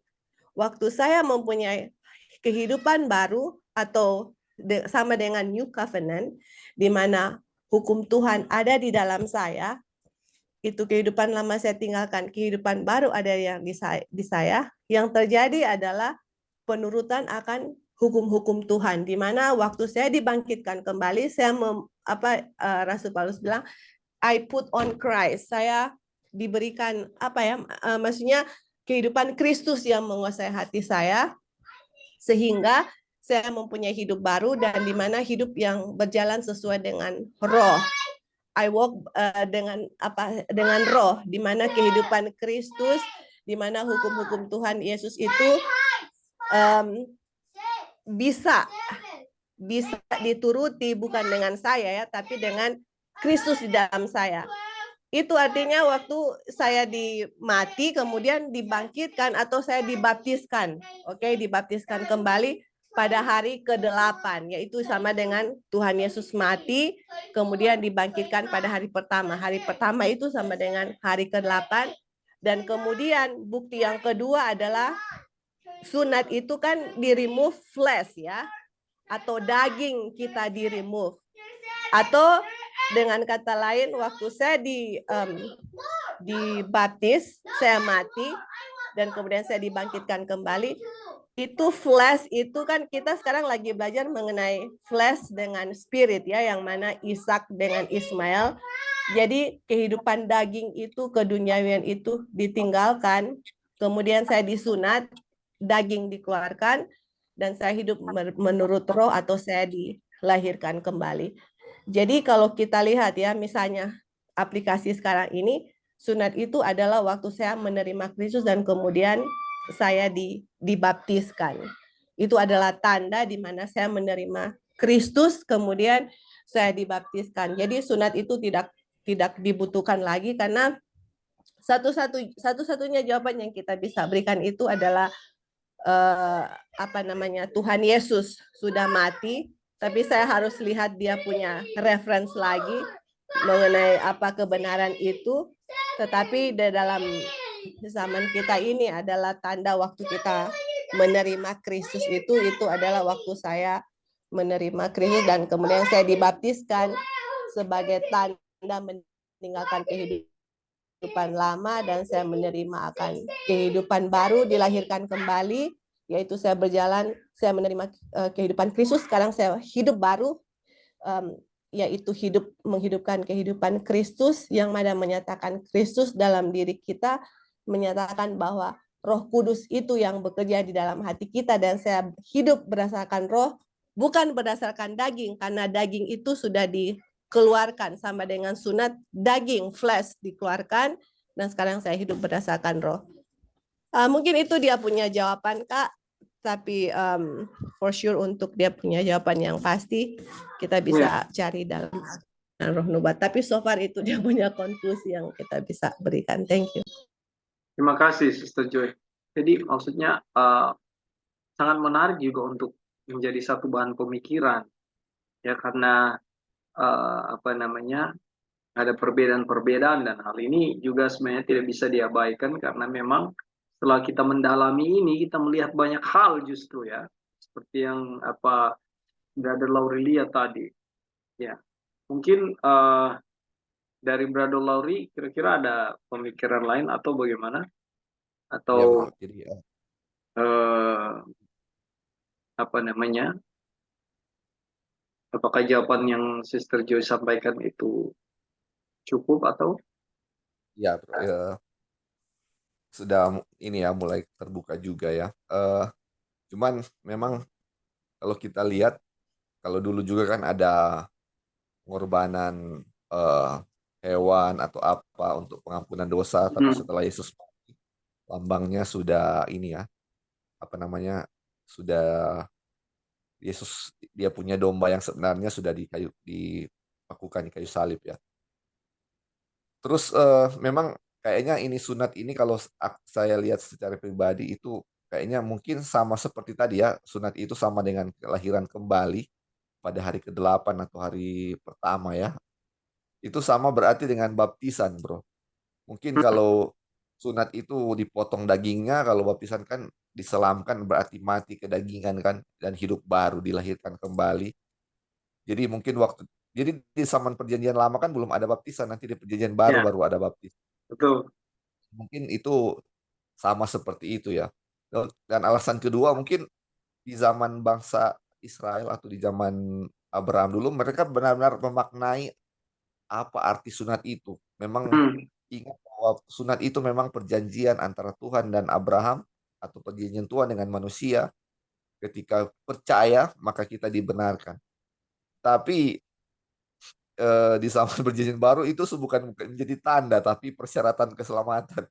Waktu saya mempunyai kehidupan baru atau sama dengan New Covenant, di mana hukum Tuhan ada di dalam saya, itu kehidupan lama saya tinggalkan, kehidupan baru ada yang di saya. Yang terjadi adalah penurutan akan hukum-hukum Tuhan, di mana waktu saya dibangkitkan kembali, saya Rasul Paulus bilang, I put on Christ. Saya diberikan maksudnya kehidupan Kristus yang menguasai hati saya, sehingga saya mempunyai hidup baru dan di mana hidup yang berjalan sesuai dengan roh. I walk dengan roh, di mana kehidupan Kristus, di mana hukum-hukum Tuhan Yesus itu bisa dituruti bukan dengan saya ya, tapi dengan Kristus di dalam saya. Itu artinya waktu saya mati kemudian dibangkitkan atau saya dibaptiskan. Dibaptiskan kembali pada hari ke-8, yaitu sama dengan Tuhan Yesus mati kemudian dibangkitkan pada hari pertama. Hari pertama itu sama dengan hari ke-8, dan kemudian bukti yang kedua adalah sunat itu kan di-remove flesh ya, atau daging kita di-remove. Atau dengan kata lain, waktu saya dibaptis, saya mati, dan kemudian saya dibangkitkan kembali. Itu flesh itu kan kita sekarang lagi belajar mengenai flesh dengan spirit ya, yang mana Ishak dengan Ismail. Jadi kehidupan daging itu, keduniawian itu ditinggalkan. Kemudian saya disunat, daging dikeluarkan, dan saya hidup menurut roh atau saya dilahirkan kembali. Jadi kalau kita lihat ya, misalnya aplikasi sekarang ini, sunat itu adalah waktu saya menerima Kristus dan kemudian saya dibaptiskan. Itu adalah tanda di mana saya menerima Kristus, kemudian saya dibaptiskan. Jadi sunat itu tidak dibutuhkan lagi, karena satu-satunya jawaban yang kita bisa berikan itu adalah Tuhan Yesus sudah mati. Tapi saya harus lihat dia punya reference lagi mengenai apa kebenaran itu. Tetapi di dalam zaman kita ini adalah tanda waktu kita menerima Kristus itu adalah waktu saya menerima Kristus dan kemudian saya dibaptiskan sebagai tanda meninggalkan kehidupan lama dan saya menerima akan kehidupan baru, dilahirkan kembali, yaitu saya berjalan, saya menerima kehidupan Kristus. Sekarang saya hidup baru, yaitu menghidupkan kehidupan Kristus, yang mana menyatakan Kristus dalam diri kita, menyatakan bahwa Roh Kudus itu yang bekerja di dalam hati kita, dan saya hidup berdasarkan roh, bukan berdasarkan daging, karena daging itu sudah dikeluarkan sama dengan sunat, daging flesh dikeluarkan, dan sekarang saya hidup berdasarkan roh. Mungkin itu dia punya jawaban, Kak. Tapi for sure untuk dia punya jawaban yang pasti kita bisa cari dalam Roh Nubuat. Tapi so far itu dia punya konklusi yang kita bisa berikan. Thank you. Terima kasih Sister Joy. Jadi maksudnya sangat menarik juga untuk menjadi satu bahan pemikiran ya, karena ada perbedaan-perbedaan, dan hal ini juga sebenarnya tidak bisa diabaikan karena memang setelah kita mendalami ini, kita melihat banyak hal justru ya, seperti yang Brother Laurelia tadi. Ya, mungkin dari Brother Lauri kira-kira ada pemikiran lain atau bagaimana? Iya bro, Atau jadi apa namanya? Apakah jawaban yang Sister Joy sampaikan itu cukup atau? ya bro, sudah ini ya mulai terbuka juga ya. Cuman memang kalau kita lihat, kalau dulu juga kan ada pengorbanan hewan atau apa untuk pengampunan dosa, tapi setelah Yesus mati, lambangnya sudah ini ya, apa namanya, sudah Yesus, dia punya domba yang sebenarnya sudah dilakukan di kayu salib ya. Terus memang kayaknya ini sunat ini kalau saya lihat secara pribadi itu kayaknya mungkin sama seperti tadi ya, sunat itu sama dengan kelahiran kembali pada hari ke-8 atau hari pertama ya. Itu sama berarti dengan baptisan, Bro. Mungkin kalau sunat itu dipotong dagingnya, kalau baptisan kan diselamkan berarti mati kedagingan kan dan hidup baru dilahirkan kembali. Jadi mungkin jadi di zaman perjanjian lama kan belum ada baptisan, nanti di perjanjian baru Ya, baru ada baptis. betul. Mungkin itu sama seperti itu ya. Dan alasan kedua mungkin di zaman bangsa Israel atau di zaman Abraham dulu mereka benar-benar memaknai apa arti sunat itu. Memang ingat bahwa sunat itu memang perjanjian antara Tuhan dan Abraham atau perjanjian Tuhan dengan manusia. Ketika percaya maka kita dibenarkan. Tapi di zaman perjanjian baru itu bukan menjadi tanda tapi persyaratan keselamatan.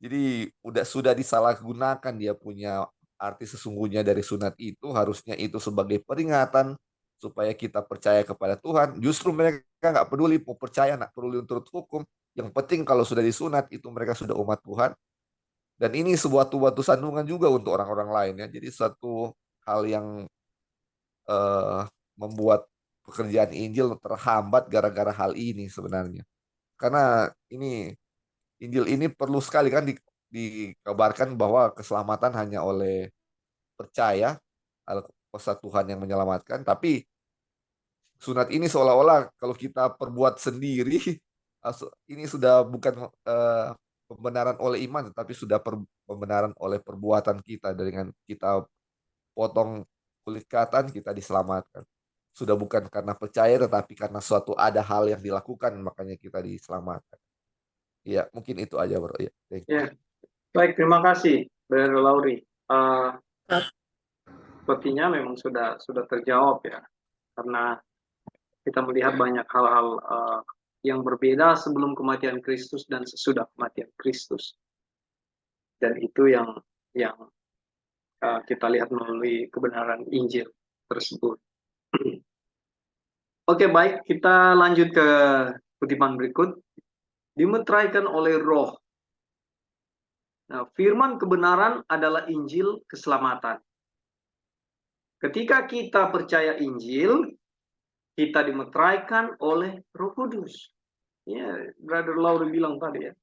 Jadi sudah disalahgunakan dia punya arti sesungguhnya dari sunat itu, harusnya itu sebagai peringatan supaya kita percaya kepada Tuhan. Justru mereka nggak peduli mau percaya, nggak peduli untuk hukum. Yang penting kalau sudah disunat itu mereka sudah umat Tuhan. Dan ini sebuah batu sandungan juga untuk orang-orang lain ya. Jadi satu hal yang membuat pekerjaan Injil terhambat gara-gara hal ini sebenarnya. Karena ini Injil ini perlu sekali kan dikabarkan bahwa keselamatan hanya oleh percaya kuasa Tuhan yang menyelamatkan, tapi sunat ini seolah-olah kalau kita perbuat sendiri ini sudah bukan pembenaran oleh iman, tetapi sudah pembenaran oleh perbuatan kita. Dengan kita potong kulit katan kita diselamatkan. Sudah bukan karena percaya tetapi karena suatu ada hal yang dilakukan makanya kita diselamatkan. Iya, mungkin itu aja bro. Ya, thank you. Ya, baik, terima kasih, Brother Lauri. Sepertinya memang sudah terjawab ya, karena kita melihat banyak hal-hal yang berbeda sebelum kematian Kristus dan sesudah kematian Kristus, dan itu yang kita lihat melalui kebenaran Injil tersebut. Oke, baik, kita lanjut ke kutipan berikut. Dimeteraikan oleh Roh. Nah, firman kebenaran adalah Injil keselamatan. Ketika kita percaya Injil, kita dimeteraikan oleh Roh Kudus. Ya, Brother Lauri bilang tadi ya.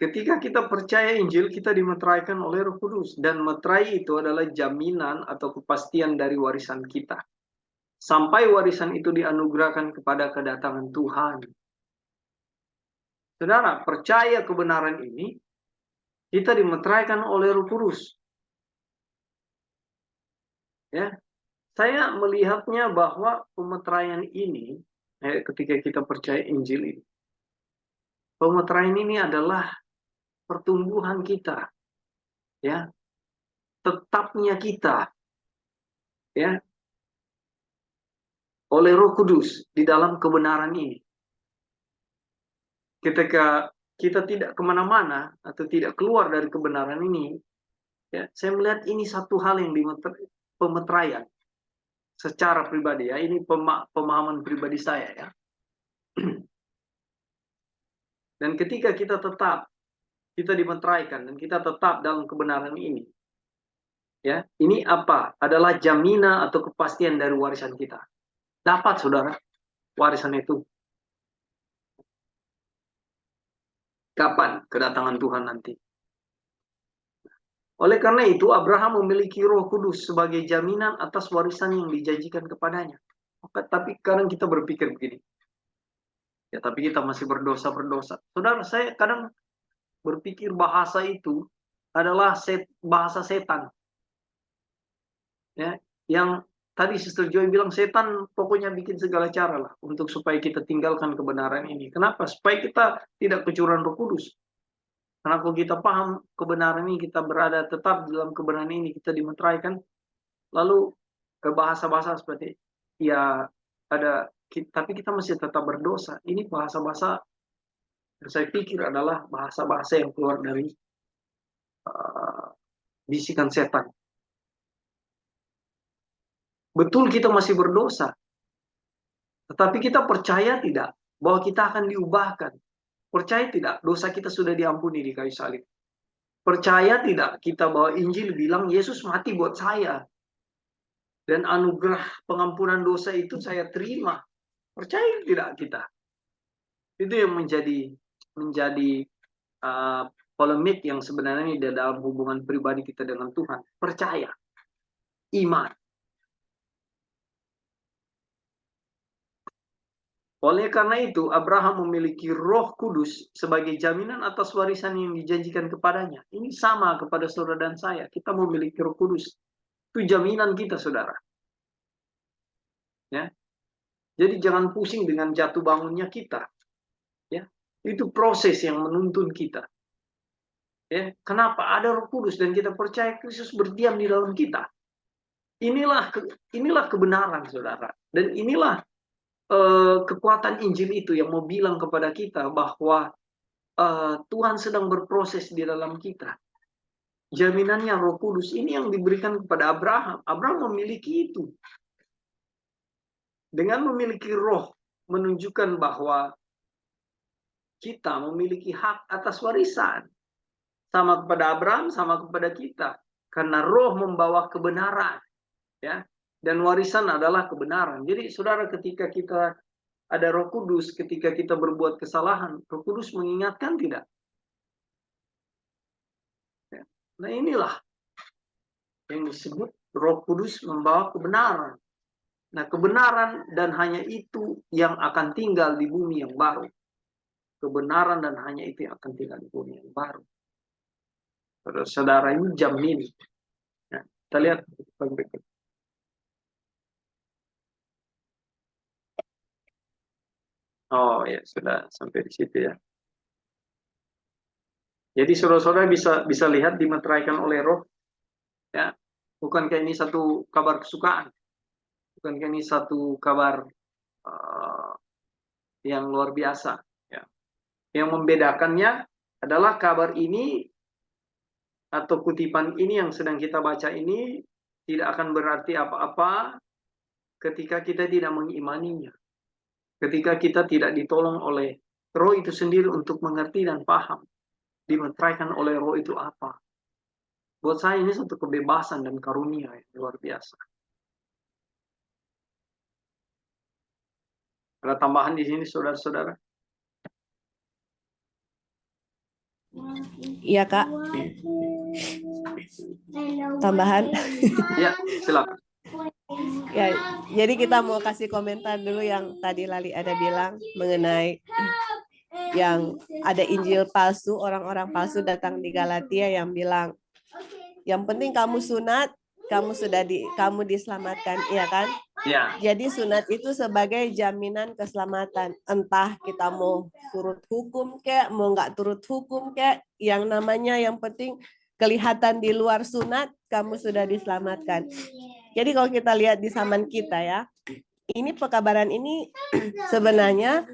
Ketika kita percaya Injil, kita dimeteraikan oleh Roh Kudus. Dan meterai itu adalah jaminan atau kepastian dari warisan kita. Sampai warisan itu dianugerahkan kepada kedatangan Tuhan. Saudara, percaya kebenaran ini, kita dimeteraikan oleh Roh Kudus. Ya, saya melihatnya bahwa pemeteraian ini, ketika kita percaya Injil ini, pemeteraian ini adalah pertumbuhan kita, ya, tetapnya kita, ya, oleh Roh Kudus di dalam kebenaran ini. Ketika kita tidak kemana-mana atau tidak keluar dari kebenaran ini, ya, saya melihat ini satu hal yang pemeteraian secara pribadi ya. Ini pemahaman pribadi saya ya. Dan ketika kita dimeteraikan dan kita tetap dalam kebenaran ini, ya, ini apa? Adalah jaminan atau kepastian dari warisan kita. Dapat saudara warisan itu. Kapan kedatangan Tuhan nanti? Oleh karena itu, Abraham memiliki Roh Kudus sebagai jaminan atas warisan yang dijanjikan kepadanya. Tapi kadang kita berpikir begini, ya tapi kita masih berdosa. Saudara, saya kadang berpikir bahasa itu adalah bahasa setan. Ya, yang tadi Sister Joy bilang setan pokoknya bikin segala cara lah untuk supaya kita tinggalkan kebenaran ini. Kenapa? Supaya kita tidak kecurangan Roh Kudus. Karena kalau kita paham kebenaran ini, kita berada tetap dalam kebenaran ini, kita dimeteraikan, lalu ke bahasa-bahasa seperti, ya ada, tapi kita masih tetap berdosa. Ini bahasa-bahasa yang saya pikir adalah bahasa-bahasa yang keluar dari bisikan setan. Betul kita masih berdosa, tetapi kita percaya tidak bahwa kita akan diubahkan? Percaya tidak dosa kita sudah diampuni di kayu salib? Percaya tidak kita bahwa Injil bilang Yesus mati buat saya, dan anugerah pengampunan dosa itu saya terima? Percaya tidak kita? Itu yang menjadi polemik yang sebenarnya di dalam hubungan pribadi kita dengan Tuhan. Percaya, iman. Oleh karena itu, Abraham memiliki Roh Kudus sebagai jaminan atas warisan yang dijanjikan kepadanya. Ini sama kepada saudara dan saya. Kita memiliki Roh Kudus. Itu jaminan kita, saudara. Ya. Jadi jangan pusing dengan jatuh bangunnya kita. Ya. Itu proses yang menuntun kita. Ya. Kenapa ada Roh Kudus dan kita percaya Kristus berdiam di dalam kita? Inilah kebenaran, saudara. Dan inilah kekuatan Injil itu yang mau bilang kepada kita bahwa Tuhan sedang berproses di dalam kita. Jaminannya Roh Kudus ini yang diberikan kepada Abraham. Abraham memiliki itu. Dengan memiliki roh, menunjukkan bahwa kita memiliki hak atas warisan. Sama kepada Abraham, sama kepada kita. Karena roh membawa kebenaran. Ya. Dan warisan adalah kebenaran. Jadi saudara, ketika kita ada Roh Kudus, ketika kita berbuat kesalahan, Roh Kudus mengingatkan tidak? Nah inilah yang disebut Roh Kudus membawa kebenaran. Nah kebenaran dan hanya itu yang akan tinggal di bumi yang baru. Kebenaran dan hanya itu yang akan tinggal di bumi yang baru. Saudara, ini jamin. Nah, kita lihat berikut. Oh ya, sudah sampai di situ ya. Jadi saudara-saudara bisa lihat dimeteraikan oleh Roh. Ya, bukankah ini satu kabar kesukaan? Bukankah ini satu kabar yang luar biasa? Ya. Yang membedakannya adalah kabar ini atau kutipan ini yang sedang kita baca ini tidak akan berarti apa-apa ketika kita tidak mengimaninya. Ketika kita tidak ditolong oleh Roh itu sendiri untuk mengerti dan paham. Dimeteraikan oleh Roh itu apa? Buat saya ini satu kebebasan dan karunia yang luar biasa. Ada tambahan di sini, saudara-saudara? Iya, Kak. Tambahan. Ya, silakan. Ya, jadi kita mau kasih komentar dulu yang tadi Lali ada bilang mengenai yang ada Injil palsu, orang-orang palsu datang di Galatia yang bilang, yang penting kamu sunat, kamu diselamatkan, iya kan? Ya. Jadi sunat itu sebagai jaminan keselamatan. Entah kita mau turut hukum kek, mau nggak turut hukum kek, yang namanya yang penting kelihatan di luar sunat, kamu sudah diselamatkan. Jadi kalau kita lihat di zaman kita ya, ini pekabaran ini sebenarnya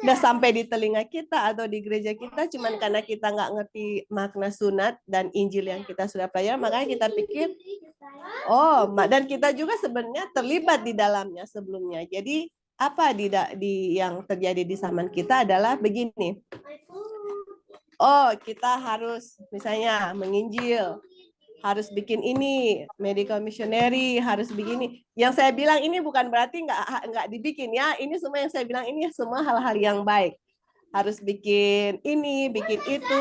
udah sampai di telinga kita atau di gereja kita, cuman karena kita nggak ngerti makna sunat dan Injil yang kita sudah pelajari, makanya kita pikir, oh, dan kita juga sebenarnya terlibat di dalamnya sebelumnya. Jadi apa yang terjadi di zaman kita adalah begini. Oh, kita harus misalnya menginjil, harus bikin ini, medical missionary, harus begini. Yang saya bilang ini bukan berarti nggak dibikin ya. Ini semua yang saya bilang ini semua hal-hal yang baik. harus bikin ini, bikin itu.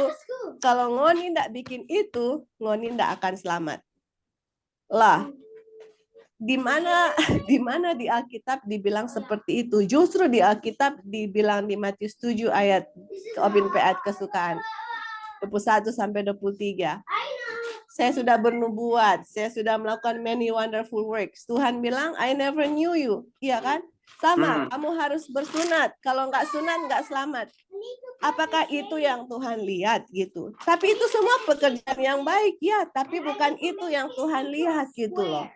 Kalau Ngoni ndak bikin itu, Ngoni ndak akan selamat. Lah, di mana di Alkitab dibilang seperti itu? Justru di Alkitab dibilang di Matius 7 ayat ayat kesukaan 21 sampai 23. Saya sudah bernubuat, saya sudah melakukan many wonderful works. Tuhan bilang, I never knew you. Iya kan? Sama, kamu harus bersunat. Kalau nggak sunat, nggak selamat. Apakah itu yang Tuhan lihat gitu? Tapi itu semua pekerjaan yang baik, ya. Tapi bukan itu yang Tuhan lihat gitu loh.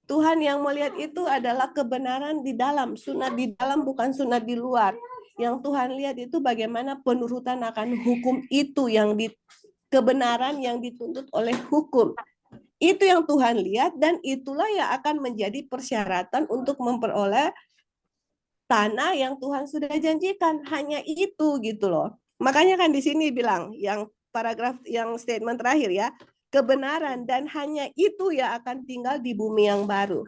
Tuhan yang melihat itu adalah kebenaran di dalam. Sunat di dalam bukan sunat di luar. Yang Tuhan lihat itu bagaimana penurutan akan hukum itu yang kebenaran yang dituntut oleh hukum. Itu yang Tuhan lihat dan itulah yang akan menjadi persyaratan untuk memperoleh tanah yang Tuhan sudah janjikan. Hanya itu gitu loh. Makanya kan di sini bilang yang paragraf yang statement terakhir ya, kebenaran dan hanya itu yang akan tinggal di bumi yang baru.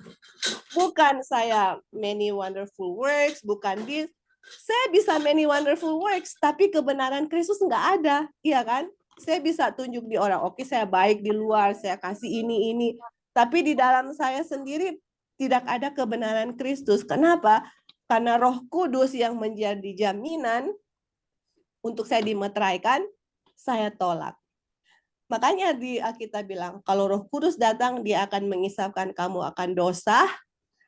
Bukan saya many wonderful works, bukan this. Saya bisa many wonderful works, tapi kebenaran Kristus nggak ada, iya kan? Saya bisa tunjuk di orang, oke saya baik di luar, saya kasih ini. Tapi di dalam saya sendiri tidak ada kebenaran Kristus. Kenapa? Karena Roh Kudus yang menjadi jaminan untuk saya dimeteraikan, saya tolak. Makanya di Alkitab bilang, kalau Roh Kudus datang, dia akan mengisapkan kamu akan dosa,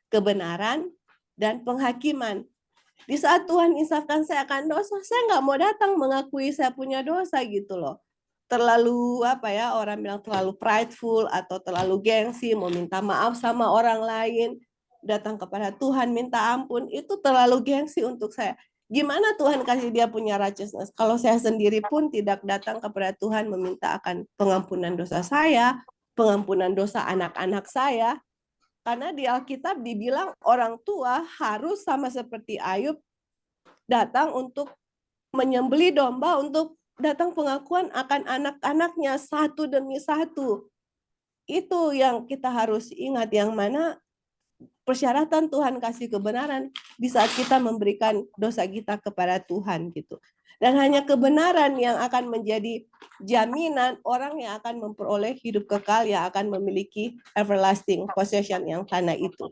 kebenaran, dan penghakiman. Di saat Tuhan isapkan saya akan dosa, saya nggak mau datang mengakui saya punya dosa gitu loh. Terlalu orang bilang terlalu prideful atau terlalu gengsi, mau minta maaf sama orang lain, datang kepada Tuhan minta ampun, itu terlalu gengsi untuk saya. Gimana Tuhan kasih dia punya righteousness? Kalau saya sendiri pun tidak datang kepada Tuhan meminta akan pengampunan dosa saya, pengampunan dosa anak-anak saya. Karena di Alkitab dibilang orang tua harus sama seperti Ayub datang untuk menyembelih domba untuk datang pengakuan akan anak-anaknya satu demi satu. Itu yang kita harus ingat, yang mana persyaratan Tuhan kasih kebenaran di saat kita memberikan dosa kita kepada Tuhan gitu. Dan hanya kebenaran yang akan menjadi jaminan orang yang akan memperoleh hidup kekal, yang akan memiliki everlasting possession yang tanah itu.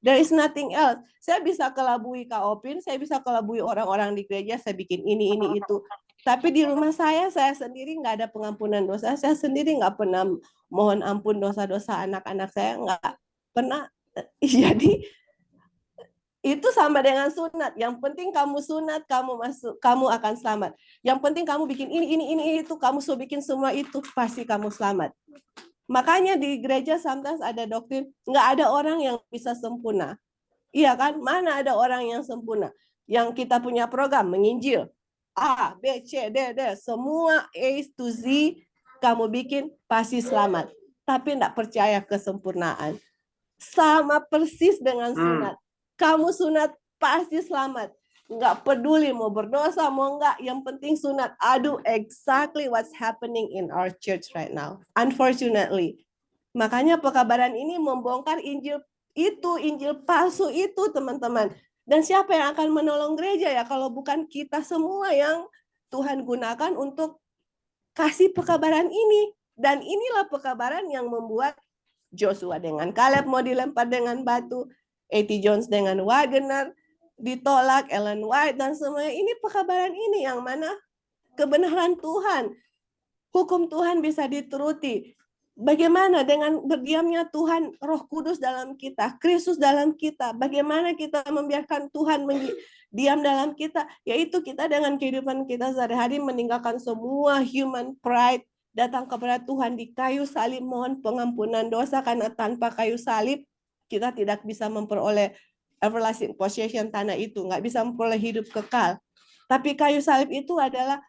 There is nothing else. Saya bisa kelabui Kak Opin, saya bisa kelabui orang-orang di gereja, saya bikin ini, itu. Tapi di rumah saya sendiri nggak ada pengampunan dosa, saya sendiri nggak pernah mohon ampun dosa-dosa anak-anak saya, nggak pernah. Jadi itu sama dengan sunat. Yang penting kamu sunat, kamu akan selamat. Yang penting kamu bikin ini itu, kamu sudah bikin semua itu, pasti kamu selamat. Makanya di gereja sometimes ada doktrin, nggak ada orang yang bisa sempurna. Iya kan? Mana ada orang yang sempurna? Yang kita punya program menginjil, A, B, C, D, semua A to Z kamu bikin, pasti selamat. Tapi nggak percaya kesempurnaan. Sama persis dengan sunat. Kamu sunat pasti selamat. Nggak peduli mau berdosa, mau nggak. Yang penting sunat. Aduh, exactly what's happening in our church right now. Unfortunately. Makanya pekabaran ini membongkar Injil itu, Injil palsu itu, teman-teman. Dan siapa yang akan menolong gereja ya kalau bukan kita semua yang Tuhan gunakan untuk kasih pekabaran ini. Dan inilah pekabaran yang membuat Joshua dengan Caleb mau dilempar dengan batu, A.T. Jones dengan Wagner ditolak, Ellen White dan semuanya. Ini pekabaran ini yang mana kebenaran Tuhan, hukum Tuhan bisa dituruti. Bagaimana dengan berdiamnya Tuhan, Roh Kudus dalam kita, Kristus dalam kita. Bagaimana kita membiarkan Tuhan diam dalam kita, yaitu kita dengan kehidupan kita sehari-hari meninggalkan semua human pride, datang kepada Tuhan di kayu salib, mohon pengampunan dosa, karena tanpa kayu salib kita tidak bisa memperoleh everlasting possession tanah itu, nggak bisa memperoleh hidup kekal. Tapi kayu salib itu adalah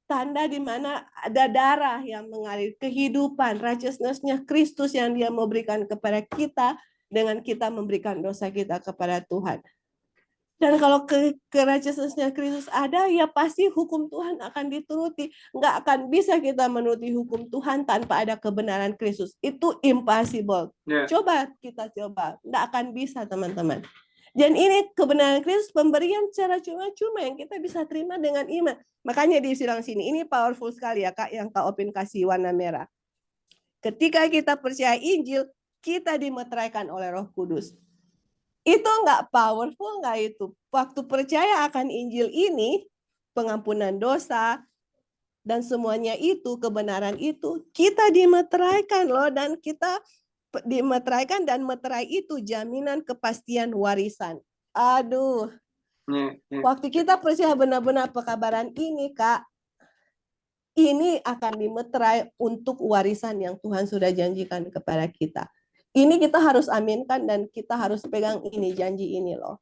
tanda di mana ada darah yang mengalir, kehidupan, righteousness-nya Kristus yang dia memberikan kepada kita dengan kita memberikan dosa kita kepada Tuhan. Dan kalau righteousness-nya Kristus ada, ya pasti hukum Tuhan akan dituruti. Nggak akan bisa kita menuruti hukum Tuhan tanpa ada kebenaran Kristus. Itu impossible. Yeah. Coba kita coba. Nggak akan bisa, teman-teman. Dan ini kebenaran Kristus, pemberian secara cuma-cuma yang kita bisa terima dengan iman. Makanya di silang sini, ini powerful sekali ya Kak, yang Kak Opin kasih warna merah. Ketika kita percaya Injil, kita dimeteraikan oleh Roh Kudus. Itu nggak powerful nggak itu? Waktu percaya akan Injil ini, pengampunan dosa, dan semuanya itu, kebenaran itu, kita dimeteraikan loh, dan kita dimeteraikan, dan meterai itu jaminan kepastian warisan. Aduh, waktu kita percaya benar-benar pekabaran ini, Kak, ini akan dimeterai untuk warisan yang Tuhan sudah janjikan kepada kita. Ini kita harus aminkan dan kita harus pegang ini, janji ini loh.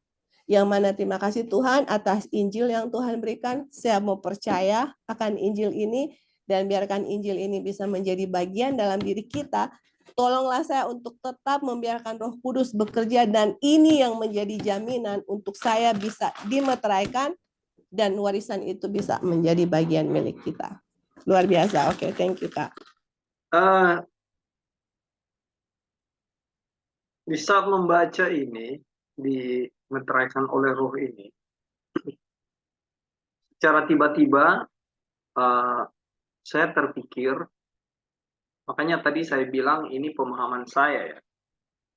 Yang mana terima kasih Tuhan atas Injil yang Tuhan berikan. Saya mau percaya akan Injil ini dan biarkan Injil ini bisa menjadi bagian dalam diri kita. Tolonglah saya untuk tetap membiarkan Roh Kudus bekerja, dan ini yang menjadi jaminan untuk saya bisa dimeteraikan dan warisan itu bisa menjadi bagian milik kita. Luar biasa. Oke, thank you Kak. Di saat membaca ini, dimeteraikan oleh Roh ini, secara tiba-tiba saya terpikir, makanya tadi saya bilang ini pemahaman saya ya,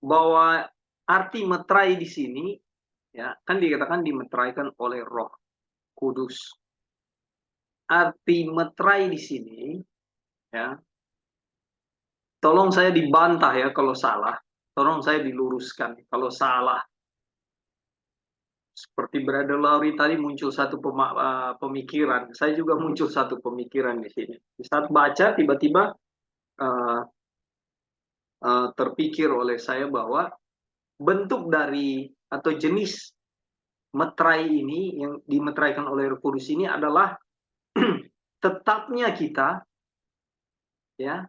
bahwa arti meterai di sini ya kan dikatakan dimeteraikan oleh Roh Kudus. Arti meterai di sini ya, tolong saya dibantah ya kalau salah, tolong saya diluruskan kalau salah. Seperti Brother Lauri tadi muncul satu pemikiran, saya juga muncul satu pemikiran di sini. Di saat baca tiba-tiba terpikir oleh saya bahwa bentuk dari atau jenis meterai ini yang dimeteraikan oleh Roh Kudus ini adalah tetapnya kita ya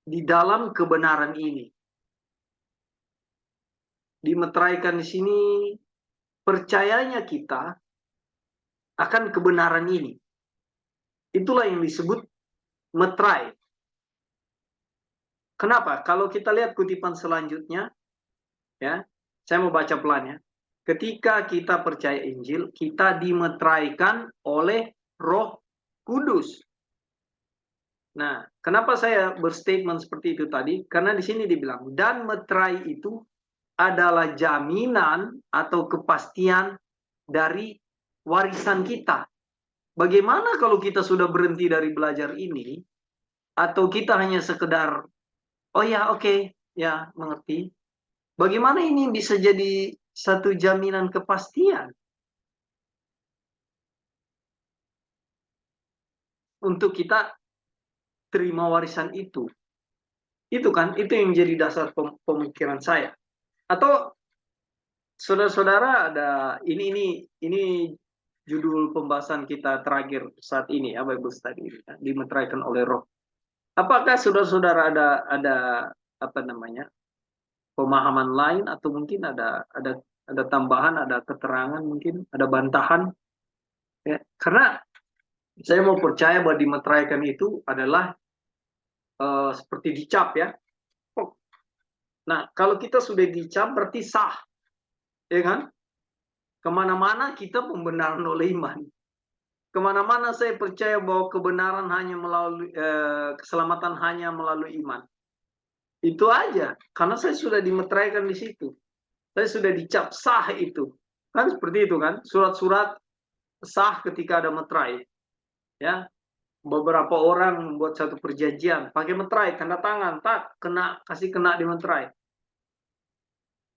di dalam kebenaran ini. Dimeteraikan di sini percayanya kita akan kebenaran ini. Itulah yang disebut meterai. Kenapa? Kalau kita lihat kutipan selanjutnya, ya, saya mau baca pelan ya. Ketika kita percaya Injil, kita dimeteraikan oleh Roh Kudus. Nah, kenapa saya berstatement seperti itu tadi? Karena di sini dibilang, dan meterai itu adalah jaminan atau kepastian dari warisan kita. Bagaimana kalau kita sudah berhenti dari belajar ini, atau kita hanya sekedar, oh ya oke, ya mengerti. Bagaimana ini bisa jadi satu jaminan kepastian untuk kita terima warisan itu? Itu kan, itu yang menjadi dasar pemikiran saya. Atau saudara-saudara ada ini judul pembahasan kita terakhir saat ini ya Bible Study ini, ya, dimeteraikan oleh Roh. Apakah saudara-saudara ada apa namanya pemahaman lain atau mungkin ada tambahan, ada keterangan, mungkin ada bantahan? Ya, karena saya mau percaya bahwa dimeteraikan itu adalah seperti dicap ya. Nah, kalau kita sudah dicap berarti sah, ya kan? Kemana-mana kita pembenaran oleh iman. Kemana-mana saya percaya bahwa kebenaran hanya melalui keselamatan hanya melalui iman. Itu aja, karena saya sudah dimeteraikan di situ. Saya sudah dicap sah itu. Kan seperti itu kan? Surat-surat sah ketika ada meterai. Ya. Beberapa orang membuat satu perjanjian pakai meterai, tanda tangan, tak kena, kasih kena di meterai.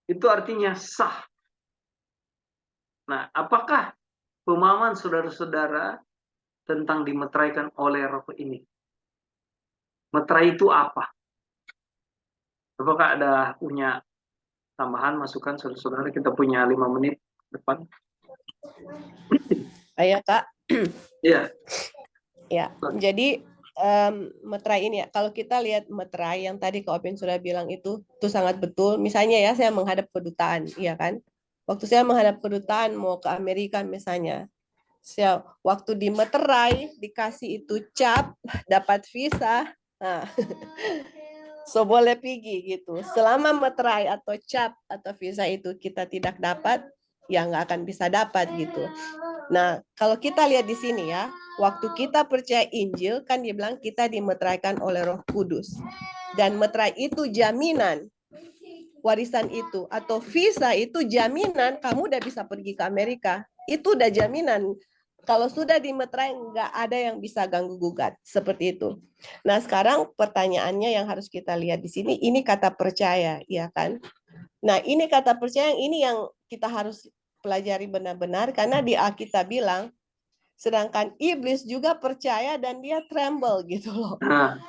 Itu artinya sah. Nah, apakah pemahaman saudara-saudara tentang dimeteraikan oleh Roh ini? Meterai itu apa? Apakah ada punya tambahan, masukan saudara-saudara? Kita punya 5 menit depan. Ayo Kak. Iya. Ya, jadi meterai ini ya, kalau kita lihat meterai yang tadi Kak Opin sudah bilang itu sangat betul. Misalnya ya, saya menghadap kedutaan, iya kan? Waktu saya menghadap kedutaan mau ke Amerika misalnya, saya waktu di meterai dikasih itu cap, dapat visa. Nah, So boleh pergi gitu. Selama meterai atau cap atau visa itu kita tidak dapat, ya nggak akan bisa dapat gitu. Nah, kalau kita lihat di sini ya, waktu kita percaya Injil, kan dia bilang kita dimeteraikan oleh Roh Kudus. Dan meterai itu jaminan warisan itu. Atau visa itu jaminan kamu udah bisa pergi ke Amerika. Itu udah jaminan. Kalau sudah dimeterai, nggak ada yang bisa ganggu gugat. Seperti itu. Nah, sekarang pertanyaannya yang harus kita lihat di sini, ini kata percaya, ya kan? Nah, ini kata percaya, ini yang kita harus pelajari benar-benar, karena di Alkitab bilang, sedangkan iblis juga percaya dan dia tremble gitu loh. Nah,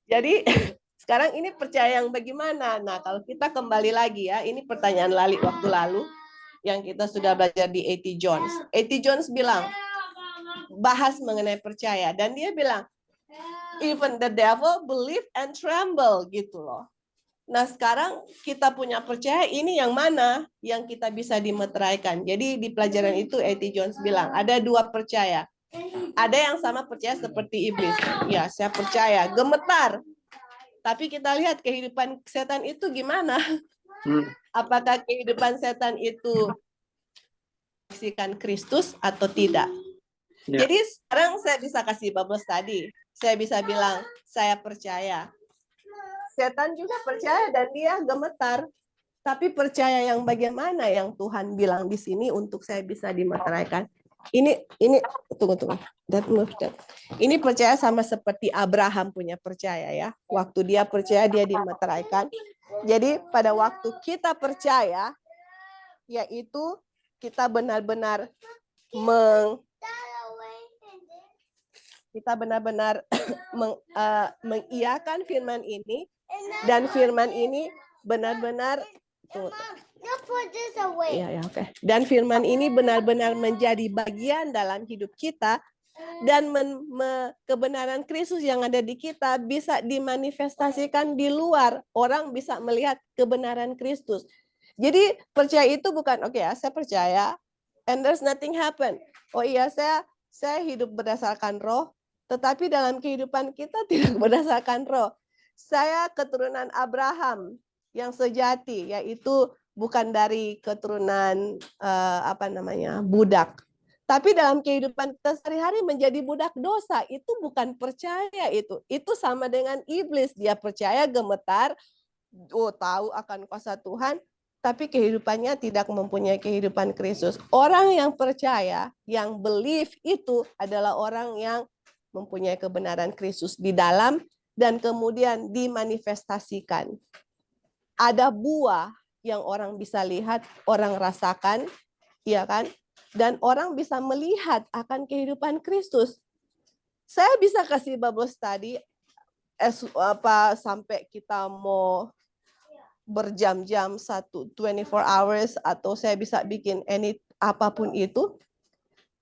Jadi sekarang ini percaya yang bagaimana? Nah, kalau kita kembali lagi ya, ini pertanyaan Lali waktu lalu yang kita sudah belajar di A.T. Jones. A.T. Jones bilang, bahas mengenai percaya, dan dia bilang, even the devil believe and tremble gitu loh. Nah, sekarang kita punya percaya, ini yang mana yang kita bisa dimeteraikan. Jadi di pelajaran itu A.T. Jones bilang, ada dua percaya. Ada yang sama percaya seperti iblis. Ya, saya percaya, gemetar. Tapi kita lihat kehidupan setan itu gimana? Apakah kehidupan setan itu menyaksikan Kristus atau tidak? Ya. Jadi sekarang saya bisa kasih Bible study. Saya bisa bilang, saya percaya. Setan juga percaya dan dia gemetar. Tapi percaya yang bagaimana yang Tuhan bilang di sini untuk saya bisa dimeteraikan? Ini tunggu. Ini percaya sama seperti Abraham punya percaya ya. Waktu dia percaya dia dimeteraikan. Jadi pada waktu kita percaya, yaitu kita benar-benar mengiyakan firman ini, dan firman ini benar-benar dan firman ini benar-benar menjadi bagian dalam hidup kita, dan kebenaran Kristus yang ada di kita bisa dimanifestasikan di luar. Orang bisa melihat kebenaran Kristus. Jadi percaya itu bukan saya percaya and there's nothing happen. Oh iya, saya hidup berdasarkan roh, tetapi dalam kehidupan kita tidak berdasarkan roh. Saya keturunan Abraham yang sejati, yaitu bukan dari keturunan budak. Tapi dalam kehidupan kita sehari-hari menjadi budak dosa, itu bukan percaya itu. Itu sama dengan iblis, dia percaya gemetar, tahu akan kuasa Tuhan, tapi kehidupannya tidak mempunyai kehidupan Kristus. Orang yang percaya, yang believe itu adalah orang yang mempunyai kebenaran Kristus di dalam dan kemudian dimanifestasikan. Ada buah yang orang bisa lihat, orang rasakan, ya kan? Dan orang bisa melihat akan kehidupan Kristus. Saya bisa kasih Bible study sampai kita mau berjam-jam 24 hours, atau saya bisa bikin apapun itu.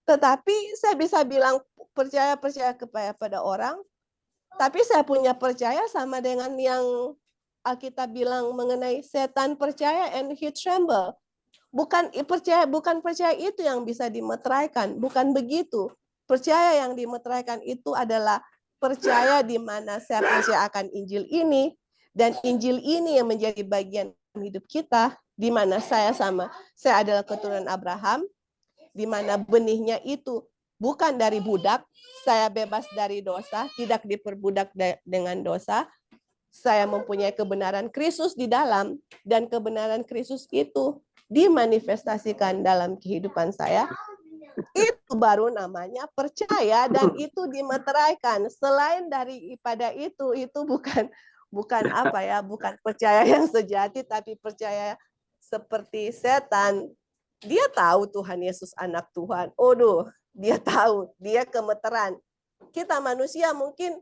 Tetapi saya bisa bilang percaya kepada orang, tapi saya punya percaya sama dengan yang Alkitab bilang mengenai setan percaya and he tremble. Bukan percaya itu yang bisa dimeteraikan, bukan begitu. Percaya yang dimeteraikan itu adalah percaya di mana saya percaya akan Injil ini, dan Injil ini yang menjadi bagian hidup kita, di mana saya adalah keturunan Abraham, di mana benihnya itu bukan dari budak, saya bebas dari dosa, tidak diperbudak dengan dosa. Saya mempunyai kebenaran Kristus di dalam, dan kebenaran Kristus itu dimanifestasikan dalam kehidupan saya. Itu baru namanya percaya, dan itu dimeteraikan. Selain daripada itu bukan bukan percaya yang sejati, tapi percaya seperti setan. Dia tahu Tuhan Yesus anak Tuhan. Dia tahu, dia gemeteran. Kita manusia mungkin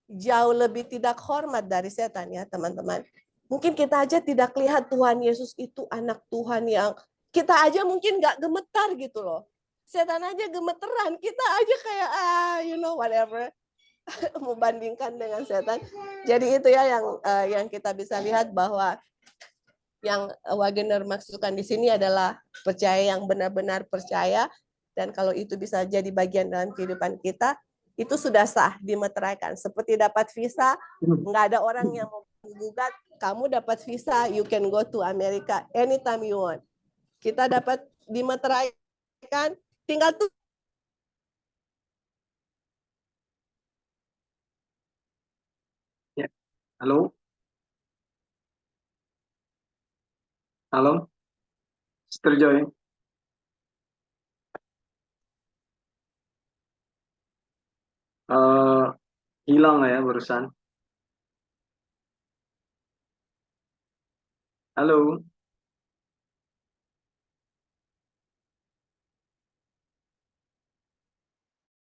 jauh lebih tidak hormat dari setan ya teman-teman. Mungkin kita aja tidak lihat Tuhan Yesus itu anak Tuhan yang kita aja mungkin nggak gemetar gitu loh. Setan aja gemeteran, kita aja kayak whatever. Membandingkan dengan setan. Jadi itu ya yang kita bisa lihat, bahwa yang Wagner maksudkan di sini adalah percaya yang benar-benar percaya, dan kalau itu bisa jadi bagian dalam kehidupan kita, itu sudah sah dimeteraikan. Seperti dapat visa, nggak ada orang yang mau gugat, kamu dapat visa, you can go to America anytime you want. Kita dapat dimeterai kan, tinggal tuh. Ya. Halo? Halo? Sister Joy? Eh, hilang nggak ya barusan? Halo?